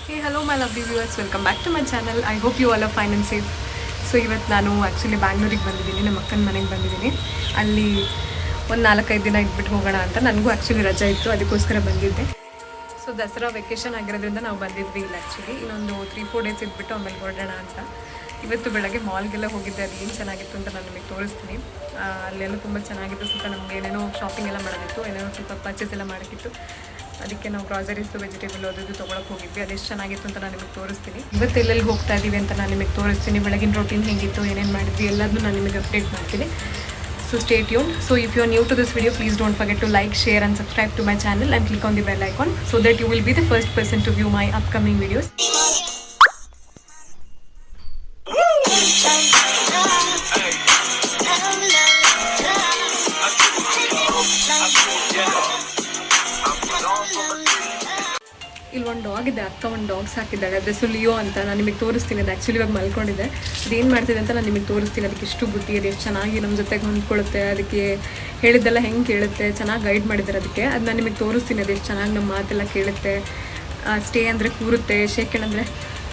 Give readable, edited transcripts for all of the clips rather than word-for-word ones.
Hey, hello my lovely viewers, welcome back to my channel. I hope you all are fine and safe. So ಇವತ್ತು ನಾನು actually ಬ್ಯಾಂಗ್ಳೂರಿಗೆ ಬಂದಿದ್ದೀನಿ, ನಮ್ಮ ಅಕ್ಕನ ಮನೆಗೆ ಬಂದಿದ್ದೀನಿ. ಅಲ್ಲಿ ಒಂದು 4-5 ದಿನ ಇದ್ಬಿಟ್ಟು ಹೋಗೋಣ ಅಂತ. ನನಗೂ ಆ್ಯಕ್ಚುಲಿ ರಜೆ ಇತ್ತು, ಅದಕ್ಕೋಸ್ಕರ ಬಂದಿದ್ದೆ. ಸೊ ದಸರಾ ವೆಕೇಷನ್ ಆಗಿರೋದ್ರಿಂದ ನಾವು ಬಂದಿದ್ವಿ ಇಲ್ಲ. ಆ್ಯಕ್ಚುಲಿ ಇನ್ನೊಂದು 3-4 ಡೇಸ್ ಇದ್ಬಿಟ್ಟು ಆಮೇಲೆ ಹೊರಡೋಣ ಅಂತ. ಇವತ್ತು ಬೆಳಗ್ಗೆ ಮಾಲ್ಗೆಲ್ಲ ಹೋಗಿದ್ದೆ, ಅದು ಏನು ಚೆನ್ನಾಗಿತ್ತು ಅಂತ ನಾನು ನಿಮಗೆ ತೋರಿಸ್ತೀನಿ. ಅಲ್ಲೆಲ್ಲ ತುಂಬ ಚೆನ್ನಾಗಿತ್ತು. ಸ್ವಲ್ಪ ನಮಗೆ ಏನೇನೋ ಶಾಪಿಂಗ್ ಎಲ್ಲ ಮಾಡೋದಿತ್ತು, ಏನೇನೋ ಸ್ವಲ್ಪ ಪರ್ಚೇಸ್ ಎಲ್ಲ ಮಾಡೋಕ್ಕಿತ್ತು. ಅದಕ್ಕೆ ನಾವು ಗ್ರಾಸರೀಸು ವೆಜಿಟೇಬಲ್ ಅದು ತೊಗೊಳಕ್ಕೆ ಹೋಗಿದ್ವಿ. ಅದೆಷ್ಟು ಚೆನ್ನಾಗಿತ್ತು ಅಂತ ನಾನು ನಿಮಗೆ ತೋರಿಸ್ತೀನಿ. ಇವತ್ತು ಎಲ್ಲೆಲ್ಲಿ ಹೋಗ್ತಾ ಇದ್ದೀವಿ ಅಂತ ನಾನು ನಿಮಗೆ ತೋರಿಸ್ತೀನಿ. ಬೆಳಗಿನ ರೂಟೀನ್ ಹೇಗಿತ್ತು, ಏನೇನು ಮಾಡಿದ್ವಿ ಎಲ್ಲದನ್ನು ನಾನು ನಿಮಗೆ ಅಪ್ಡೇಟ್ ಮಾಡ್ತೀನಿ. So stay tuned. So if you are new to this video, please don't forget to like, share and subscribe to my channel and click on the bell icon so that you will be the first person to view my upcoming videos. ಇಲ್ಲಿ ಒಂದು dog ಇದೆ, ಅಕ್ಕ ಒಂದು dogs ಹಾಕಿದ್ದಾಳೆ. ಅದ್ರ ಹೆಸರು Leo ಅಂತ. ನಾನು ನಿಮಗೆ ತೋರಿಸ್ತೀನಿ. ಅದು ಆ್ಯಕ್ಚುಲಿ ಇವಾಗ ಮಲ್ಕೊಂಡಿದೆ. ಅದೇನು ಮಾಡ್ತಿದೆ ಅಂತ ನಾನು ನಿಮಗೆ ತೋರಿಸ್ತೀನಿ. ಅದಕ್ಕೆ ಎಷ್ಟು ಬುದ್ಧಿ ಇದೆ, ಎಷ್ಟು ಚೆನ್ನಾಗಿ ನಮ್ಮ ಜೊತೆಗೆ ಹೊಂದ್ಕೊಳ್ಳುತ್ತೆ, ಅದಕ್ಕೆ ಹೇಳಿದ್ದೆಲ್ಲ ಹೆಂಗೆ ಕೇಳುತ್ತೆ, ಚೆನ್ನಾಗಿ ಗೈಡ್ ಮಾಡಿದ್ದಾರೆ ಅದಕ್ಕೆ. ಅದು ನಾನು ನಿಮಗೆ ತೋರಿಸ್ತೀನಿ. ಅದು ಎಷ್ಟು ಚೆನ್ನಾಗಿ ನಮ್ಮ ಮಾತೆಲ್ಲ ಕೇಳುತ್ತೆ. ಸ್ಟೇ ಅಂದರೆ ಕೂರುತ್ತೆ, ಶೇಕ್ ಅಂದರೆ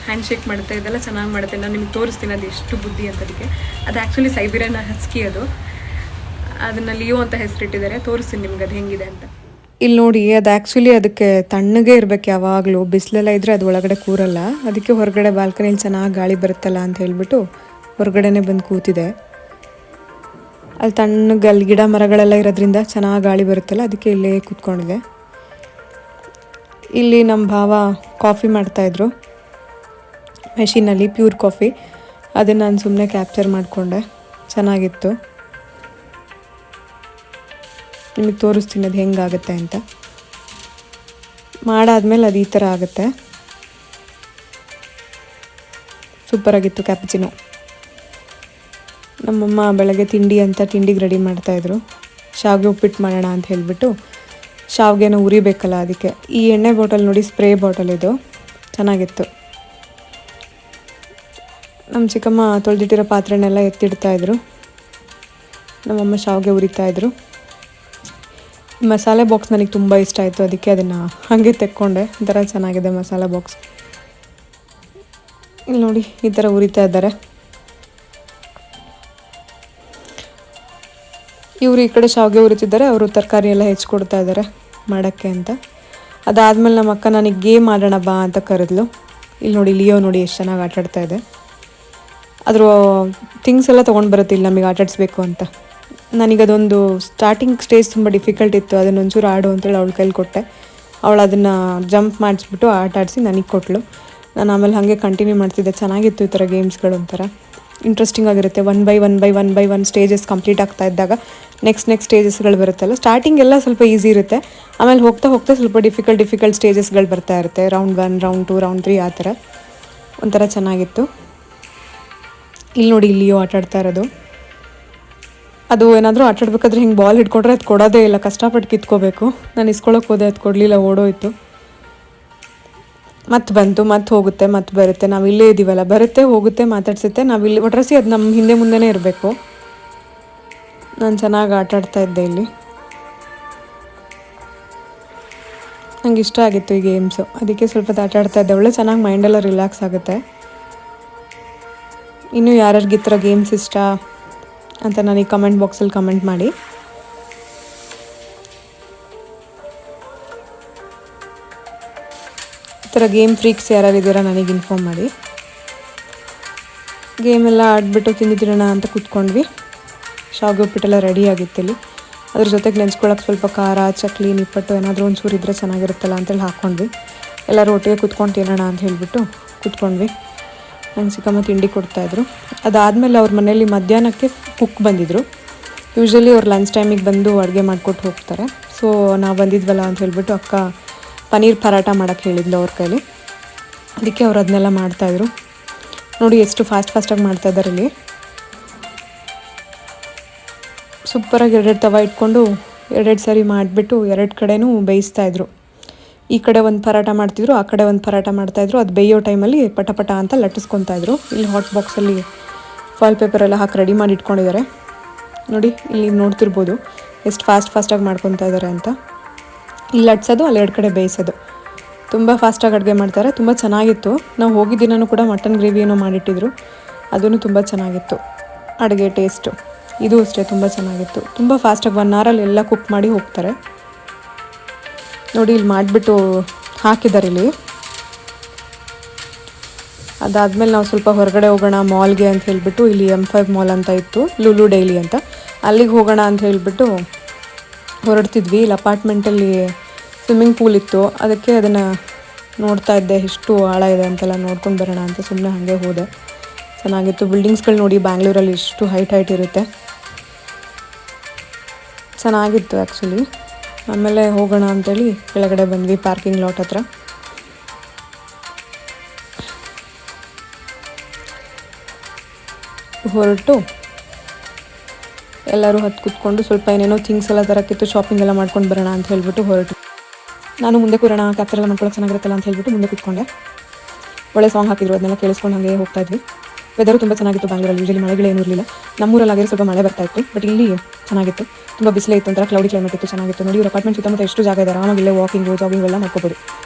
ಹ್ಯಾಂಡ್ ಶೇಕ್ ಮಾಡುತ್ತೆ, ಇದೆಲ್ಲ ಚೆನ್ನಾಗಿ ಮಾಡುತ್ತೆ. ನಾನು ನಿಮಗೆ ತೋರಿಸ್ತೀನಿ ಅದು ಎಷ್ಟು ಬುದ್ಧಿ ಅಂತ ಅದಕ್ಕೆ. ಅದು ಆ್ಯಕ್ಚುಲಿ ಸೈಬೀರಿಯನ್ ಹಸ್ಕಿ. ಅದನ್ನು ಲಿಯೋ ಅಂತ ಹೆಸರಿಟ್ಟಿದ್ದಾರೆ. ತೋರಿಸ್ತೀನಿ ನಿಮ್ಗೆ ಅದು ಹೆಂಗಿದೆ ಅಂತ. ಇಲ್ಲಿ ನೋಡಿ, ಅದು ಆ್ಯಕ್ಚುಲಿ ಅದಕ್ಕೆ ತಣ್ಣಗೆ ಇರಬೇಕು ಯಾವಾಗಲೂ. ಬಿಸಿಲೆಲ್ಲ ಇದ್ದರೆ ಅದು ಒಳಗಡೆ ಕೂರಲ್ಲ. ಅದಕ್ಕೆ ಹೊರಗಡೆ ಬಾಲ್ಕನಿಲಿ ಚೆನ್ನಾಗಿ ಗಾಳಿ ಬರುತ್ತಲ್ಲ ಅಂತ ಹೇಳಿಬಿಟ್ಟು ಹೊರಗಡೆನೇ ಬಂದು ಕೂತಿದೆ. ಅಲ್ಲಿ ತಣ್ಣಗೆ ಅಲ್ಲಿ ಗಿಡ ಮರಗಳೆಲ್ಲ ಇರೋದ್ರಿಂದ ಚೆನ್ನಾಗಿ ಗಾಳಿ ಬರುತ್ತಲ್ಲ, ಅದಕ್ಕೆ ಇಲ್ಲೇ ಕೂತ್ಕೊಂಡಿದೆ. ಇಲ್ಲಿ ನಮ್ಮ ಭಾವ ಕಾಫಿ ಮಾಡ್ತಾಯಿದ್ರು ಮೆಷಿನಲ್ಲಿ, ಪ್ಯೂರ್ ಕಾಫಿ. ಅದನ್ನು ನಾನು ಸುಮ್ಮನೆ ಕ್ಯಾಪ್ಚರ್ ಮಾಡಿಕೊಂಡೆ, ಚೆನ್ನಾಗಿತ್ತು. ನಿಮಗೆ ತೋರಿಸ್ತೀನಿ ಅದು ಹೆಂಗಾಗುತ್ತೆ ಅಂತ. ಮಾಡಾದ್ಮೇಲೆ ಅದು ಈ ಥರ ಆಗುತ್ತೆ. ಸೂಪರಾಗಿತ್ತು ಕ್ಯಾಪಚಿನೋ. ನಮ್ಮಮ್ಮ ಬೆಳಗ್ಗೆ ತಿಂಡಿ ಅಂತ ತಿಂಡಿಗೆ ರೆಡಿ ಮಾಡ್ತಾಯಿದ್ರು. ಶಾವಿಗೆ ಉಪ್ಪಿಟ್ಟು ಮಾಡೋಣ ಅಂತ ಹೇಳಿಬಿಟ್ಟು, ಶಾವಿಗೆನ ಉರಿಬೇಕಲ್ಲ ಅದಕ್ಕೆ. ಈ ಎಣ್ಣೆ ಬಾಟಲ್ ನೋಡಿ, ಸ್ಪ್ರೇ ಬಾಟಲ್ ಇದು, ಚೆನ್ನಾಗಿತ್ತು. ನಮ್ಮ ಚಿಕ್ಕಮ್ಮ ತೊಳೆದಿಟ್ಟಿರೋ ಪಾತ್ರೆನೆಲ್ಲ ಎತ್ತಿಡ್ತಾಯಿದ್ರು. ನಮ್ಮಮ್ಮ ಶಾವಿಗೆ ಉರಿತಾಯಿದ್ರು. ಮಸಾಲೆ ಬಾಕ್ಸ್ ನನಗೆ ತುಂಬ ಇಷ್ಟ ಆಯಿತು, ಅದಕ್ಕೆ ಅದನ್ನು ಹಾಗೆ ತೆಕ್ಕೊಂಡೆ. ಒಂಥರ ಚೆನ್ನಾಗಿದೆ ಮಸಾಲೆ ಬಾಕ್ಸ್. ಇಲ್ಲಿ ನೋಡಿ, ಈ ಥರ ಉರಿತಾ ಇದ್ದಾರೆ. ಇವರು ಈ ಕಡೆ ಶಾವಿಗೆ ಉರಿತಿದ್ದಾರೆ, ಅವರು ತರಕಾರಿ ಎಲ್ಲ ಹೆಚ್ಚಿಕೊಡ್ತಾ ಇದ್ದಾರೆ ಮಾಡೋಕ್ಕೆ ಅಂತ. ಅದಾದಮೇಲೆ ನಮ್ಮ ಅಕ್ಕ ನನಗೆ ಗೇಮ್ ಆಡೋಣ ಬಾ ಅಂತ ಕರೆದ್ಲು. ಇಲ್ಲಿ ನೋಡಿ, ಲಿಯೋ ನೋಡಿ ಎಷ್ಟು ಚೆನ್ನಾಗಿ ಆಟಾಡ್ತಾ ಇದೆ. ಅದ್ರ ಥಿಂಗ್ಸ್ ಎಲ್ಲ ತೊಗೊಂಡು ಬರುತ್ತೆ ಇಲ್ಲಿ ನಮಗೆ ಆಟಾಡಿಸ್ಬೇಕು ಅಂತ. ನನಗದೊಂದು ಸ್ಟಾರ್ಟಿಂಗ್ ಸ್ಟೇಜ್ ತುಂಬ ಡಿಫಿಕಲ್ಟ್ ಇತ್ತು. ಅದನ್ನೊಂಚೂರು ಆಡು ಅಂತೇಳಿ ಅವಳ ಕೈಲಿ ಕೊಟ್ಟೆ. ಅವಳು ಅದನ್ನು ಜಂಪ್ ಮಾಡಿಸ್ಬಿಟ್ಟು ಆಟ ಆಡಿಸಿ ನನಗೆ ಕೊಟ್ಟಳು. ನಾನು ಆಮೇಲೆ ಹಾಗೆ ಕಂಟಿನ್ಯೂ ಮಾಡ್ತಿದ್ದೆ. ಚೆನ್ನಾಗಿತ್ತು ಈ ಥರ ಗೇಮ್ಸ್ಗಳು, ಒಂಥರ ಇಂಟ್ರೆಸ್ಟಿಂಗ್ ಆಗಿರುತ್ತೆ. One by one stages complete ಆಗ್ತಾ ಇದ್ದಾಗ ನೆಕ್ಸ್ಟ್ ಸ್ಟೇಜಸ್ಗಳು ಬರುತ್ತಲ್ಲ. ಸ್ಟಾರ್ಟಿಂಗ್ ಎಲ್ಲ ಸ್ವಲ್ಪ ಈಸಿ ಇರುತ್ತೆ, ಆಮೇಲೆ ಹೋಗ್ತಾ ಸ್ವಲ್ಪ ಡಿಫಿಕಲ್ಟ್ ಸ್ಟೇಜಸ್ಗಳು ಬರ್ತಾ ಇರುತ್ತೆ. ರೌಂಡ್ 1, ರೌಂಡ್ 2, ರೌಂಡ್ 3 ಆ ಥರ ಒಂಥರ ಚೆನ್ನಾಗಿತ್ತು. ಇಲ್ಲಿ ನೋಡಿ, ಇಲ್ಲಿಯೂ ಆಟಾಡ್ತಾ ಇರೋದು. ಅದು ಏನಾದರೂ ಆಟಾಡ್ಬೇಕಾದ್ರೆ ಹಿಂಗೆ ಬಾಲ್ ಹಿಡ್ಕೊಂಡ್ರೆ ಅದು ಕೊಡೋದೇ ಇಲ್ಲ, ಕಷ್ಟಪಟ್ಟು ಕಿತ್ಕೋಬೇಕು. ನಾನು ಇಸ್ಕೊಳ್ಳೋಕೆ ಹೋದೆ, ಅದು ಕೊಡಲಿಲ್ಲ, ಓಡೋಯ್ತು. ಮತ್ತೆ ಬಂತು, ಮತ್ತೆ ಹೋಗುತ್ತೆ, ಮತ್ತೆ ಬರುತ್ತೆ. ನಾವು ಇಲ್ಲೇ ಇದ್ದೀವಲ್ಲ, ಬರುತ್ತೆ ಹೋಗುತ್ತೆ ಮಾತಾಡ್ಸುತ್ತೆ. ನಾವಿಲ್ಲಿ ಒಟ್ರಾಸಿ ಅದು ನಮ್ಮ ಹಿಂದೆ ಮುಂದೆನೇ ಇರಬೇಕು. ನಾನು ಚೆನ್ನಾಗಿ ಆಟಾಡ್ತಾ ಇದ್ದೆ ಇಲ್ಲಿ. ನಂಗೆ ಇಷ್ಟ ಆಗಿತ್ತು ಈ ಗೇಮ್ಸು, ಅದಕ್ಕೆ ಸ್ವಲ್ಪ ಆಟಾಡ್ತಾ ಇದ್ದೆ. ಒಳ್ಳೆ ಚೆನ್ನಾಗಿ ಮೈಂಡೆಲ್ಲ ರಿಲ್ಯಾಕ್ಸ್ ಆಗುತ್ತೆ. ಇನ್ನೂ ಯಾರ್ಯಾರಿಗೆ ಈ ಥರ ಗೇಮ್ಸ್ ಇಷ್ಟ ಅಂತ ನನಗೆ ಕಮೆಂಟ್ ಬಾಕ್ಸಲ್ಲಿ ಕಮೆಂಟ್ ಮಾಡಿ. ಈ ಥರ ಗೇಮ್ ಫ್ರೀಕ್ಸ್ ಯಾರ್ಯಾರಿದ್ದೀರಾ ನನಗೆ ಇನ್ಫಾರ್ಮ್ ಮಾಡಿ. ಗೇಮೆಲ್ಲ ಆಡಿಬಿಟ್ಟು ತಿಂದಿರೋಣ ಅಂತ ಕೂತ್ಕೊಂಡ್ವಿ. ಶಾವಿಗೆ ಉಪ್ಪಿಟ್ಟೆಲ್ಲ ರೆಡಿ ಆಗಿತ್ತಿಲ್ಲಿ. ಅದ್ರ ಜೊತೆಗೆ ನೆಂಚ್ಕೊಳ್ಳೋಕೆ ಸ್ವಲ್ಪ ಖಾರ, ಚಕ್ಲಿ, ನಿಪ್ಪಟ್ಟು ಏನಾದರೂ ಒಂಚೂರು ಇದ್ದರೆ ಚೆನ್ನಾಗಿರುತ್ತಲ್ಲ ಅಂತೇಳಿ ಹಾಕ್ಕೊಂಡ್ವಿ. ಎಲ್ಲರೂ ಒಟ್ಟಿಗೆ ಕೂತ್ಕೊಂಡು ತಿನ್ನೋಣ ಅಂತ ಹೇಳಿಬಿಟ್ಟು ಕೂತ್ಕೊಂಡ್ವಿ. ನಂಗೆ ಚಿಕ್ಕಮ್ಮ ತಿಂಡಿ ಕೊಡ್ತಾಯಿದ್ರು. ಅದಾದಮೇಲೆ ಅವ್ರ ಮನೇಲಿ ಮಧ್ಯಾಹ್ನಕ್ಕೆ ಕುಕ್ ಬಂದಿದ್ದರು. ಯೂಶ್ವಲಿ ಅವ್ರು ಲಂಚ್ ಟೈಮಿಗೆ ಬಂದು ಅಡುಗೆ ಮಾಡಿಕೊಟ್ಟು ಹೋಗ್ತಾರೆ. ಸೊ ನಾವು ಬಂದಿದ್ವಲ್ಲ ಅಂತ ಹೇಳಿಬಿಟ್ಟು ಅಕ್ಕ ಪನ್ನೀರ್ ಪರಾಟ ಮಾಡೋಕ್ಕೆ ಹೇಳಿದ್ಲು ಅವ್ರ ಕೈಲಿ. ಅದಕ್ಕೆ ಅವ್ರು ಅದನ್ನೆಲ್ಲ ಮಾಡ್ತಾಯಿದ್ರು. ನೋಡಿ ಎಷ್ಟು ಫಾಸ್ಟಾಗಿ ಮಾಡ್ತಾಯಿದ್ದಾರೆ ಇಲ್ಲಿ. ಸೂಪರಾಗಿ 2 ತವ ಇಟ್ಕೊಂಡು 2 ಸರಿ ಮಾಡಿಬಿಟ್ಟು 2 ಕಡೆನೂ ಬೇಯಿಸ್ತಾಯಿದ್ರು. ಈ ಕಡೆ ಒಂದು ಪರಾಟ ಮಾಡ್ತಿದ್ರು, ಆ ಕಡೆ ಒಂದು ಪರಾಟ ಮಾಡ್ತಾಯಿದ್ರು. ಅದು ಬೇಯೋ ಟೈಮಲ್ಲಿ ಪಟ ಅಂತ ಲಟ್ಟಿಸ್ಕೊತಾಯಿದ್ರು. ಇಲ್ಲಿ ಹಾಟ್ ಬಾಕ್ಸಲ್ಲಿ ಫಾಯಿಲ್ ಪೇಪರೆಲ್ಲ ಹಾಕಿ ರೆಡಿ ಮಾಡಿ ಇಟ್ಕೊಂಡಿದ್ದಾರೆ. ನೋಡಿ, ಇಲ್ಲಿ ನೋಡ್ತಿರ್ಬೋದು ಎಷ್ಟು ಫಾಸ್ಟಾಗಿ ಮಾಡ್ಕೊತಾ ಇದ್ದಾರೆ ಅಂತ. ಇಲ್ಲಿ ಲಟ್ಸೋದು, ಅಲ್ಲಿ 2 ಕಡೆ ಬೇಯಿಸೋದು. ತುಂಬ ಫಾಸ್ಟಾಗಿ ಅಡುಗೆ ಮಾಡ್ತಾರೆ, ತುಂಬ ಚೆನ್ನಾಗಿತ್ತು. ನಾವು ಹೋಗಿದ್ದ ದಿನವೂ ಕೂಡ ಮಟನ್ ಗ್ರೇವಿ ಏನೋ ಮಾಡಿಟ್ಟಿದ್ರು, ಅದೂ ತುಂಬ ಚೆನ್ನಾಗಿತ್ತು ಅಡುಗೆ ಟೇಸ್ಟು. ಇದು ಅಷ್ಟೇ ತುಂಬ ಚೆನ್ನಾಗಿತ್ತು. ತುಂಬ ಫಾಸ್ಟಾಗಿ 1 ಅವರಲ್ಲಿ ಎಲ್ಲ ಕುಕ್ ಮಾಡಿ ಹೋಗ್ತಾರೆ. ನೋಡಿ ಇಲ್ಲಿ ಮಾಡಿಬಿಟ್ಟು ಹಾಕಿದ್ದಾರೆ ಇಲ್ಲಿ. ಅದಾದಮೇಲೆ ನಾವು ಸ್ವಲ್ಪ ಹೊರಗಡೆ ಹೋಗೋಣ ಮಾಲ್ಗೆ ಅಂತ ಹೇಳಿಬಿಟ್ಟು, ಇಲ್ಲಿ M5 ಮಾಲ್ ಅಂತ ಇತ್ತು, ಲುಲು ಡೈಲಿ ಅಂತ, ಅಲ್ಲಿಗೆ ಹೋಗೋಣ ಅಂತ ಹೇಳಿಬಿಟ್ಟು ಹೊರಡ್ತಿದ್ವಿ. ಇಲ್ಲಿ ಅಪಾರ್ಟ್ಮೆಂಟಲ್ಲಿ ಸ್ವಿಮ್ಮಿಂಗ್ ಪೂಲ್ ಇತ್ತು, ಅದಕ್ಕೆ ಅದನ್ನು ನೋಡ್ತಾ ಇದ್ದೆ, ಎಷ್ಟು ಆಳ ಇದೆ ಅಂತೆಲ್ಲ ನೋಡ್ಕೊಂಡು ಬರೋಣ ಅಂತ ಸುಮ್ಮನೆ ಹಾಗೆ ಹೋದೆ. ಚೆನ್ನಾಗಿತ್ತು. ಬಿಲ್ಡಿಂಗ್ಸ್ಗಳು ನೋಡಿ ಬ್ಯಾಂಗ್ಳೂರಲ್ಲಿ ಎಷ್ಟು ಹೈಟ್ ಇರುತ್ತೆ, ಚೆನ್ನಾಗಿತ್ತು ಆ್ಯಕ್ಚುಲಿ. ಆಮೇಲೆ ಹೋಗೋಣ ಅಂತೇಳಿ ಕೆಳಗಡೆ ಬಂದ್ವಿ ಪಾರ್ಕಿಂಗ್ ಲಾಟ್ ಹತ್ರ. ಹೊರಟು ಎಲ್ಲರೂ ಹತ್ತು ಕೂತ್ಕೊಂಡು ಸ್ವಲ್ಪ ಏನೇನೋ ಥಿಂಗ್ಸ್ ಎಲ್ಲ ತರಕ್ಕಿತ್ತು, ಶಾಪಿಂಗ್ ಎಲ್ಲ ಮಾಡ್ಕೊಂಡು ಬರೋಣ ಅಂತ ಹೇಳ್ಬಿಟ್ಟು ಹೊರಟು. ನಾನು ಮುಂದೆ ಕೂರೋಣ, ಕ್ಯಾಪ್ಚರ್ ಎಲ್ಲ ಮಾಡ್ಕೊಳ್ಳೋಕೆ ಚೆನ್ನಾಗಿರುತ್ತಲ್ಲ ಅಂತ ಹೇಳ್ಬಿಟ್ಟು ಮುಂದೆ ಕೂತ್ಕೊಂಡೆ. ಒಳ್ಳೆ ಸಾಂಗ್ ಹಾಕಿದ್ರು, ಅದನ್ನೆಲ್ಲ ಕೇಳಿಸ್ಕೊಂಡು ಹಾಗೆ ಹೋಗ್ತಾ ಇದ್ವಿ. ವೆದರು ತುಂಬ ಚೆನ್ನಾಗಿತ್ತು ಬ್ಯಾಂಗ್ಳೂರಲ್ಲಿ. ಯೂಶಲಿ ಮಳೆಗಳೇನೂ ಇರಲಿಲ್ಲ. ನಮ್ಮೂರಲ್ಲಿ ಆಗಿರೋ ಸ್ವಲ್ಪ ಮಳೆ ಬರ್ತಾ ಇತ್ತು, ಬಟ್ ಇಲ್ಲಿ ಚೆನ್ನಾಗಿತ್ತು. ತುಂಬ ಬಿಸಿಲೇ ಇತ್ತು, ಒಂಥರ ಕ್ಲೌಡಿ ಕ್ಲೈಮೇಟ್ ಇತ್ತು, ಚೆನ್ನಾಗಿತ್ತು. ನೋಡಿ ಇವ್ರ ಅಪಾರ್ಟ್ಮೆಂಟ್ ಸುತ್ತಮುತ್ತ ಎಷ್ಟು ಜಾಗ ಇದೆ, ಆರಾಮಾಗಿ ಇಲ್ಲೇ ವಾಕಿಂಗು ಜಾಗಿಂಗ್ ಎಲ್ಲ ಮಾಡ್ಕೋಬೋದು.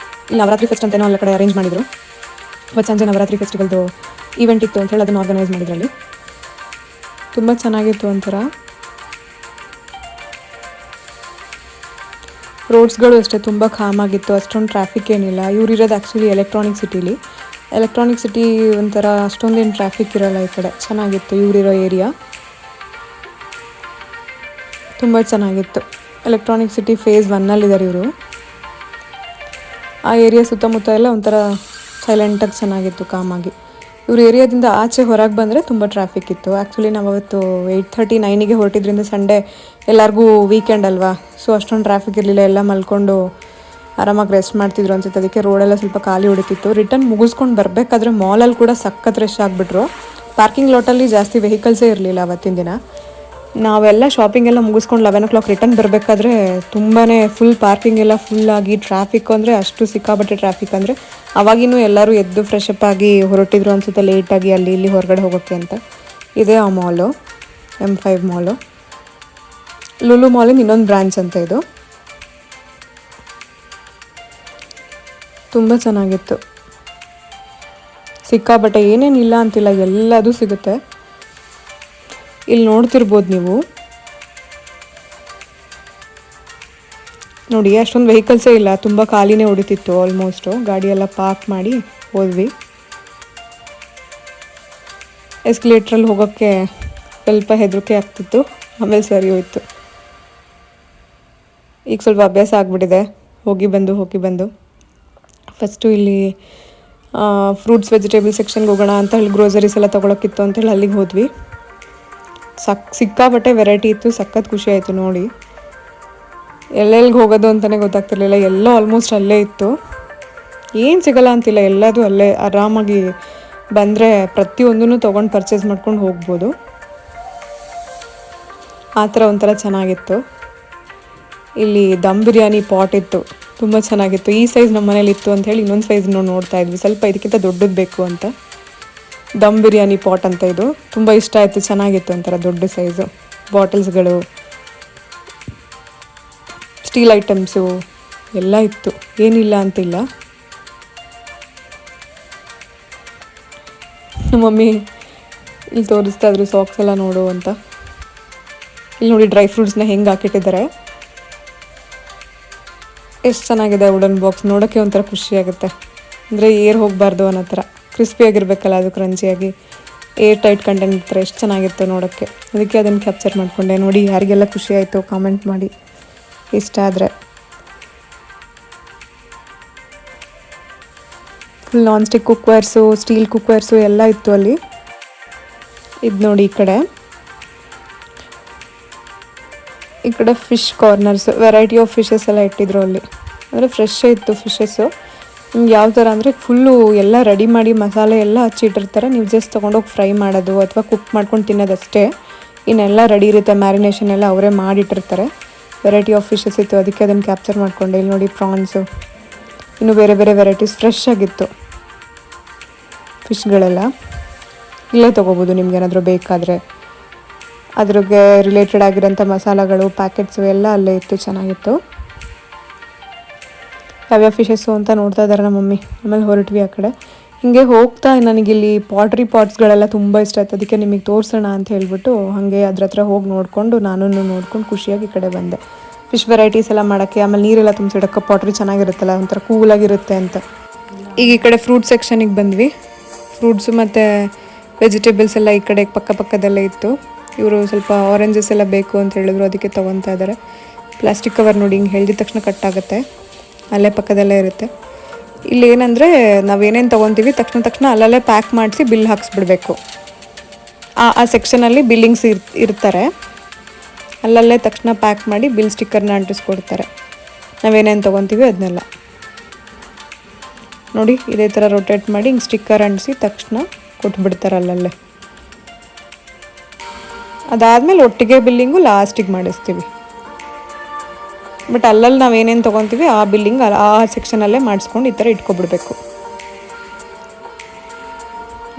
ಇಲ್ಲಿ ನವರಾತ್ರಿ ಫೆಸ್ಟ್ ಅಂತೇನೋ ಎಲ್ಲ ಕಡೆ ಅರೇಂಜ್ ಮಾಡಿದ್ರು. ಇವತ್ತು ಸಂಜೆ ನವರಾತ್ರಿ ಫೆಸ್ಟಿವಲ್ದು ಈವೆಂಟ್ ಇತ್ತು ಅಂತ ಹೇಳಿ ಅದನ್ನು ಆರ್ಗನೈಸ್ ಮಾಡಿದ್ರಲ್ಲಿ. ತುಂಬ ಚೆನ್ನಾಗಿತ್ತು ಒಂಥರ. ರೋಡ್ಸ್ಗಳು ಅಷ್ಟೇ ತುಂಬ ಕಾಮಾಗಿತ್ತು, ಅಷ್ಟೊಂದು ಟ್ರಾಫಿಕ್ ಏನಿಲ್ಲ. ಇವರಿರೋದು ಆ್ಯಕ್ಚುಲಿ ಎಲೆಕ್ಟ್ರಾನಿಕ್ ಸಿಟಿಲಿ. ಎಲೆಕ್ಟ್ರಾನಿಕ್ ಸಿಟಿ ಒಂಥರ ಅಷ್ಟೊಂದೇನು ಟ್ರಾಫಿಕ್ ಇರೋಲ್ಲ ಈ ಕಡೆ, ಚೆನ್ನಾಗಿತ್ತು ಇವರಿರೋ ಏರಿಯಾ, ತುಂಬ ಚೆನ್ನಾಗಿತ್ತು. ಎಲೆಕ್ಟ್ರಾನಿಕ್ ಸಿಟಿ ಫೇಸ್ 1ನಲ್ಲಿದ್ದಾರೆ ಇವರು. ಆ ಏರಿಯಾ ಸುತ್ತಮುತ್ತ ಎಲ್ಲ ಒಂಥರ ಸೈಲೆಂಟಾಗಿ ಚೆನ್ನಾಗಿತ್ತು, ಕಾಮಾಗಿ. ಇವ್ರ ಏರಿಯಾದಿಂದ ಆಚೆ ಹೊರಗೆ ಬಂದರೆ ತುಂಬ ಟ್ರಾಫಿಕ್ ಇತ್ತು. ಆ್ಯಕ್ಚುಲಿ ನಾವು ಅವತ್ತು 8:30 9ಗೆ ಹೊರಟಿದ್ರಿಂದ ಸಂಡೇ ಎಲ್ಲರಿಗೂ ವೀಕೆಂಡ್ ಅಲ್ವಾ, ಸೊ ಅಷ್ಟೊಂದು ಟ್ರಾಫಿಕ್ ಇರಲಿಲ್ಲ. ಎಲ್ಲ ಮಲ್ಕೊಂಡು ಆರಾಮಾಗಿ ರೆಸ್ಟ್ ಮಾಡ್ತಿದ್ರು ಅನ್ಸುತ್ತೆ, ಅದಕ್ಕೆ ರೋಡೆಲ್ಲ ಸ್ವಲ್ಪ ಖಾಲಿ ಹೊಡಿತಿತ್ತು. ರಿಟರ್ನ್ ಮುಗಿಸ್ಕೊಂಡು ಬರಬೇಕಾದ್ರೆ ಮಾಲಲ್ಲಿ ಕೂಡ ಸಖತ್ ರಶ್ ಆಗಿಬಿಟ್ರು. ಪಾರ್ಕಿಂಗ್ ಲಾಟಲ್ಲಿ ಜಾಸ್ತಿ ವೆಹಿಕಲ್ಸೇ ಇರಲಿಲ್ಲ ಅವತ್ತಿನ ದಿನ. ನಾವೆಲ್ಲ ಶಾಪಿಂಗ್ ಎಲ್ಲ ಮುಗಿಸ್ಕೊಂಡು 11 o'clock ರಿಟರ್ನ್ ಬರಬೇಕಾದ್ರೆ ತುಂಬಾ ಫುಲ್ ಪಾರ್ಕಿಂಗ್ ಎಲ್ಲ ಫುಲ್ಲಾಗಿ ಟ್ರಾಫಿಕ್ ಅಂದರೆ ಅಷ್ಟು ಸಿಕ್ಕಾಬಟ್ಟೆ ಟ್ರಾಫಿಕ್. ಅಂದರೆ ಅವಾಗಿನೂ ಎಲ್ಲರೂ ಎದ್ದು ಫ್ರೆಶ್ ಅಪ್ ಆಗಿ ಹೊರಟಿದ್ರು ಅನಿಸುತ್ತೆ, ಲೇಟಾಗಿ ಅಲ್ಲಿ ಇಲ್ಲಿ ಹೊರಗಡೆ ಹೋಗೋಕ್ಕೆ ಅಂತ. ಇದೇ ಆ ಮಾಲು, M5 ಮಾಲು. ಲುಲು ಮಾಲಿನ ಇನ್ನೊಂದು ಬ್ರಾಂಚ್ ಅಂತ ಇದು. ತುಂಬ ಚೆನ್ನಾಗಿತ್ತು, ಸಿಕ್ಕಾಬಟ್ಟೆ ಏನೇನಿಲ್ಲ ಅಂತಿಲ್ಲ, ಎಲ್ಲದೂ ಸಿಗುತ್ತೆ. ಇಲ್ಲಿ ನೋಡ್ತಿರ್ಬೋದು ನೀವು, ನೋಡಿ ಅಷ್ಟೊಂದು ವೆಹಿಕಲ್ಸೇ ಇಲ್ಲ, ತುಂಬ ಖಾಲಿನೇ ಹೊಡಿತಿತ್ತು ಆಲ್ಮೋಸ್ಟು. ಗಾಡಿ ಎಲ್ಲ ಪಾರ್ಕ್ ಮಾಡಿ ಹೋದ್ವಿ. ಎಸ್ಕಲೇಟ್ರಲ್ಲಿ ಹೋಗೋಕ್ಕೆ ಸ್ವಲ್ಪ ಹೆದರಿಕೆ ಆಗ್ತಿತ್ತು, ಆಮೇಲೆ ಸರಿ ಹೋಯ್ತು. ಈಗ ಸ್ವಲ್ಪ ಅಭ್ಯಾಸ ಆಗಿಬಿಟ್ಟಿದೆ, ಹೋಗಿ ಬಂದು. ಫಸ್ಟು ಇಲ್ಲಿ ಫ್ರೂಟ್ಸ್ ವೆಜಿಟೇಬಲ್ ಸೆಕ್ಷನ್ಗೆ ಹೋಗೋಣ ಅಂತ ಹೇಳಿ ಗ್ರೋಸರೀಸ್ ಎಲ್ಲ ತೊಗೊಳಕ್ಕಿತ್ತು ಅಂತೇಳಿ ಅಲ್ಲಿಗೆ ಹೋದ್ವಿ. ಸಿಕ್ಕಾಬಟ್ಟೆ ವೆರೈಟಿ ಇತ್ತು, ಸಖತ್ ಖುಷಿ ಆಯಿತು ನೋಡಿ. ಎಲ್ಲೆಲ್ಲಿಗೆ ಹೋಗೋದು ಅಂತಲೇ ಗೊತ್ತಾಗ್ತಿರ್ಲಿಲ್ಲ, ಎಲ್ಲ ಆಲ್ಮೋಸ್ಟ್ ಅಲ್ಲೇ ಇತ್ತು. ಏನು ಸಿಗಲ್ಲ ಅಂತಿಲ್ಲ, ಎಲ್ಲದೂ ಅಲ್ಲೇ ಆರಾಮಾಗಿ ಬಂದರೆ ಪ್ರತಿಯೊಂದನ್ನು ತೊಗೊಂಡು ಪರ್ಚೇಸ್ ಮಾಡ್ಕೊಂಡು ಹೋಗ್ಬೋದು. ಆ ಥರ ಒಂಥರ ಚೆನ್ನಾಗಿತ್ತು. ಇಲ್ಲಿ ದಮ್ ಬಿರಿಯಾನಿ ಪಾಟ್ ಇತ್ತು, ತುಂಬ ಚೆನ್ನಾಗಿತ್ತು. ಈ ಸೈಜ್ ನಮ್ಮ ಮನೇಲಿ ಇತ್ತು ಅಂತ ಹೇಳಿ ಇನ್ನೊಂದು ಸೈಜ್ ನೋಡ್ತಾ ಇದ್ವಿ, ಸ್ವಲ್ಪ ಇದಕ್ಕಿಂತ ದೊಡ್ಡದು ಬೇಕು ಅಂತ. ದಮ್ ಬಿರಿಯಾನಿ ಪಾಟ್ ಅಂತ ಇದು ತುಂಬ ಇಷ್ಟ ಆಯಿತು, ಚೆನ್ನಾಗಿತ್ತು ಒಂಥರ ದೊಡ್ಡ ಸೈಜು. ಬಾಟಲ್ಸ್ಗಳು, ಸ್ಟೀಲ್ ಐಟಮ್ಸು ಎಲ್ಲ ಇತ್ತು, ಏನಿಲ್ಲ ಅಂತಿಲ್ಲ. ನಮ್ಮ ಮಮ್ಮಿ ಇಲ್ಲಿ ತೋರಿಸ್ತಾ ಇದ್ರು ಸಾಕ್ಸ್ ಎಲ್ಲ ನೋಡು ಅಂತ. ಇಲ್ಲಿ ನೋಡಿ ಡ್ರೈ ಫ್ರೂಟ್ಸ್ನ ಹೆಂಗೆ ಹಾಕಿಟ್ಟಿದ್ದಾರೆ, ಎಷ್ಟು ಚೆನ್ನಾಗಿದೆ. ವುಡನ್ ಬಾಕ್ಸ್ ನೋಡೋಕ್ಕೆ ಒಂಥರ ಖುಷಿಯಾಗುತ್ತೆ, ಅಂದರೆ ಏರ್ ಹೋಗಬಾರ್ದು ಅನ್ನೋ ಥರ. ಕ್ರಿಸ್ಪಿಯಾಗಿರ್ಬೇಕಲ್ಲ ಅದು, ಕ್ರಂಚಿಯಾಗಿ ಏರ್ ಟೈಟ್ ಕಂಟೆಂಟ್ ಇರ್ತಾರೆ, ಎಷ್ಟು ಚೆನ್ನಾಗಿತ್ತು ನೋಡೋಕ್ಕೆ. ಅದಕ್ಕೆ ಅದನ್ನು ಕ್ಯಾಪ್ಚರ್ ಮಾಡಿಕೊಂಡೆ. ನೋಡಿ ಯಾರಿಗೆಲ್ಲ ಖುಷಿ ಆಯಿತು ಕಾಮೆಂಟ್ ಮಾಡಿ ಇಷ್ಟ ಆದರೆ. ಫುಲ್ ನಾನ್ ಸ್ಟಿಕ್ ಕುಕ್ವೇರ್ಸು, ಸ್ಟೀಲ್ ಕುಕ್ವೇರ್ಸು ಎಲ್ಲ ಇತ್ತು ಅಲ್ಲಿ. ಇದು ನೋಡಿ ಈ ಕಡೆ fish corners, variety of fishes ಎಲ್ಲ ಇಟ್ಟಿದ್ರು ಅಲ್ಲಿ. ಅಂದರೆ ಫ್ರೆಶ್ಶೇ ಇತ್ತು ಫಿಶಸ್ಸು. ನಿಮ್ಗೆ ಯಾವ ಥರ ಅಂದರೆ ಫುಲ್ಲು ಎಲ್ಲ ರೆಡಿ ಮಾಡಿ ಮಸಾಲೆ ಎಲ್ಲ ಹಚ್ಚಿಟ್ಟಿರ್ತಾರೆ, ನೀವು ಜಸ್ಟ್ ತೊಗೊಂಡೋಗಿ ಫ್ರೈ ಮಾಡೋದು ಅಥವಾ ಕುಕ್ ಮಾಡ್ಕೊಂಡು ತಿನ್ನೋದಷ್ಟೇ. ಇನ್ನೆಲ್ಲ ರೆಡಿ ಇರುತ್ತೆ, ಮ್ಯಾರಿನೇಷನ್ ಎಲ್ಲ ಅವರೇ ಮಾಡಿಟ್ಟಿರ್ತಾರೆ. ವೆರೈಟಿ ಆಫ್ ಫಿಶಸ್ ಇತ್ತು, ಅದಕ್ಕೆ ಅದನ್ನು ಕ್ಯಾಪ್ಚರ್ ಮಾಡಿಕೊಂಡೆ. ಇಲ್ಲಿ ನೋಡಿ ಪ್ರಾನ್ಸು, ಇನ್ನು ಬೇರೆ ಬೇರೆ ವೆರೈಟೀಸ್ ಫ್ರೆಶ್ ಆಗಿತ್ತು ಫಿಶ್ಗಳೆಲ್ಲ. ಇಲ್ಲೇ ತೊಗೋಬೋದು ನಿಮ್ಗೇನಾದರೂ ಬೇಕಾದರೆ. ಅದ್ರಿಗೆ ರಿಲೇಟೆಡ್ ಆಗಿರೋಂಥ ಮಸಾಲಗಳು, ಪ್ಯಾಕೆಟ್ಸು ಎಲ್ಲ ಅಲ್ಲೇ ಇತ್ತು, ಚೆನ್ನಾಗಿತ್ತು. ಯಾವ್ಯಾವ ಫಿಶಸ್ಸು ಅಂತ ನೋಡ್ತಾ ಇದ್ದಾರೆ ನಮ್ಮ ಮಮ್ಮಿ. ಆಮೇಲೆ ಹೊರಟ್ವಿ ಆ ಕಡೆ. ಹೀಗೆ ಹೋಗ್ತಾ ನನಗಿಲ್ಲಿ ಪಾಟ್ರಿ ಪಾಟ್ಸ್ಗಳೆಲ್ಲ ತುಂಬ ಇಷ್ಟ ಆಯ್ತು. ಅದಕ್ಕೆ ನಿಮಗೆ ತೋರಿಸೋಣ ಅಂತ ಹೇಳ್ಬಿಟ್ಟು ಹಾಗೆ ಅದ್ರ ಹತ್ರ ಹೋಗಿ ನೋಡಿಕೊಂಡು ನಾನು ನೋಡ್ಕೊಂಡು ಖುಷಿಯಾಗಿ ಈ ಕಡೆ ಬಂದೆ. ಫಿಶ್ ವೆರೈಟೀಸ್ ಎಲ್ಲ ಮಾಡೋಕ್ಕೆ, ಆಮೇಲೆ ನೀರೆಲ್ಲ ತುಂಬಿಸಿಡೋಕ್ಕೆ ಪಾಟ್ರಿ ಚೆನ್ನಾಗಿರುತ್ತಲ್ಲ, ಒಂಥರ ಕೂಲಾಗಿರುತ್ತೆ ಅಂತ. ಈಗ ಈ ಕಡೆ ಫ್ರೂಟ್ ಸೆಕ್ಷನಿಗೆ ಬಂದ್ವಿ. ಫ್ರೂಟ್ಸು ಮತ್ತು ವೆಜಿಟೇಬಲ್ಸ್ ಎಲ್ಲ ಈ ಕಡೆ ಪಕ್ಕದಲ್ಲೇ ಇತ್ತು. ಇವರು ಸ್ವಲ್ಪ ಆರೆಂಜಸ್ ಎಲ್ಲ ಬೇಕು ಅಂತ ಹೇಳಿದ್ರು, ಅದಕ್ಕೆ ತೊಗೊತಾ ಇದ್ದಾರೆ. ಪ್ಲಾಸ್ಟಿಕ್ ಕವರ್ ನೋಡಿ ಹಿಂಗೆ ಹೇಳಿದ ತಕ್ಷಣ ಕಟ್ಟಾಗುತ್ತೆ, ಅಲ್ಲೇ ಪಕ್ಕದಲ್ಲೇ ಇರುತ್ತೆ. ಇಲ್ಲಿ ಏನಂದರೆ ನಾವೇನೇನು ತೊಗೊತೀವಿ ತಕ್ಷಣ ಅಲ್ಲಲ್ಲೇ ಪ್ಯಾಕ್ ಮಾಡಿಸಿ ಬಿಲ್ ಹಾಕ್ಸ್ಬಿಡ್ಬೇಕು. ಆ ಸೆಕ್ಷನಲ್ಲಿ ಬಿಲ್ಲಿಂಗ್ಸ್ ಇರ್ತಾರೆ, ಅಲ್ಲಲ್ಲೇ ತಕ್ಷಣ ಪ್ಯಾಕ್ ಮಾಡಿ ಬಿಲ್ ಸ್ಟಿಕ್ಕರ್ನ ಅಂಟಿಸ್ಕೊಡ್ತಾರೆ ನಾವೇನೇನು ತೊಗೊತೀವಿ ಅದನ್ನೆಲ್ಲ. ನೋಡಿ ಇದೇ ಥರ ರೊಟೇಟ್ ಮಾಡಿ ಹಿಂಗೆ ಸ್ಟಿಕ್ಕರ್ ಅಂಟಿಸಿ ತಕ್ಷಣ ಕೊಟ್ಬಿಡ್ತಾರೆ ಅಲ್ಲಲ್ಲೇ. ಅದಾದಮೇಲೆ ಒಟ್ಟಿಗೆ ಬಿಲ್ಲಿಂಗು ಲಾಸ್ಟಿಗೆ ಮಾಡಿಸ್ತೀವಿ. ಬಟ್ ಅಲ್ಲಲ್ಲಿ ನಾವೇನೇನು ತೊಗೊತೀವಿ ಆ ಬಿಲ್ಲಿಂಗ್ ಆ ಸೆಕ್ಷನಲ್ಲೇ ಮಾಡಿಸ್ಕೊಂಡು ಈ ಥರ ಇಟ್ಕೊಬಿಡ್ಬೇಕು.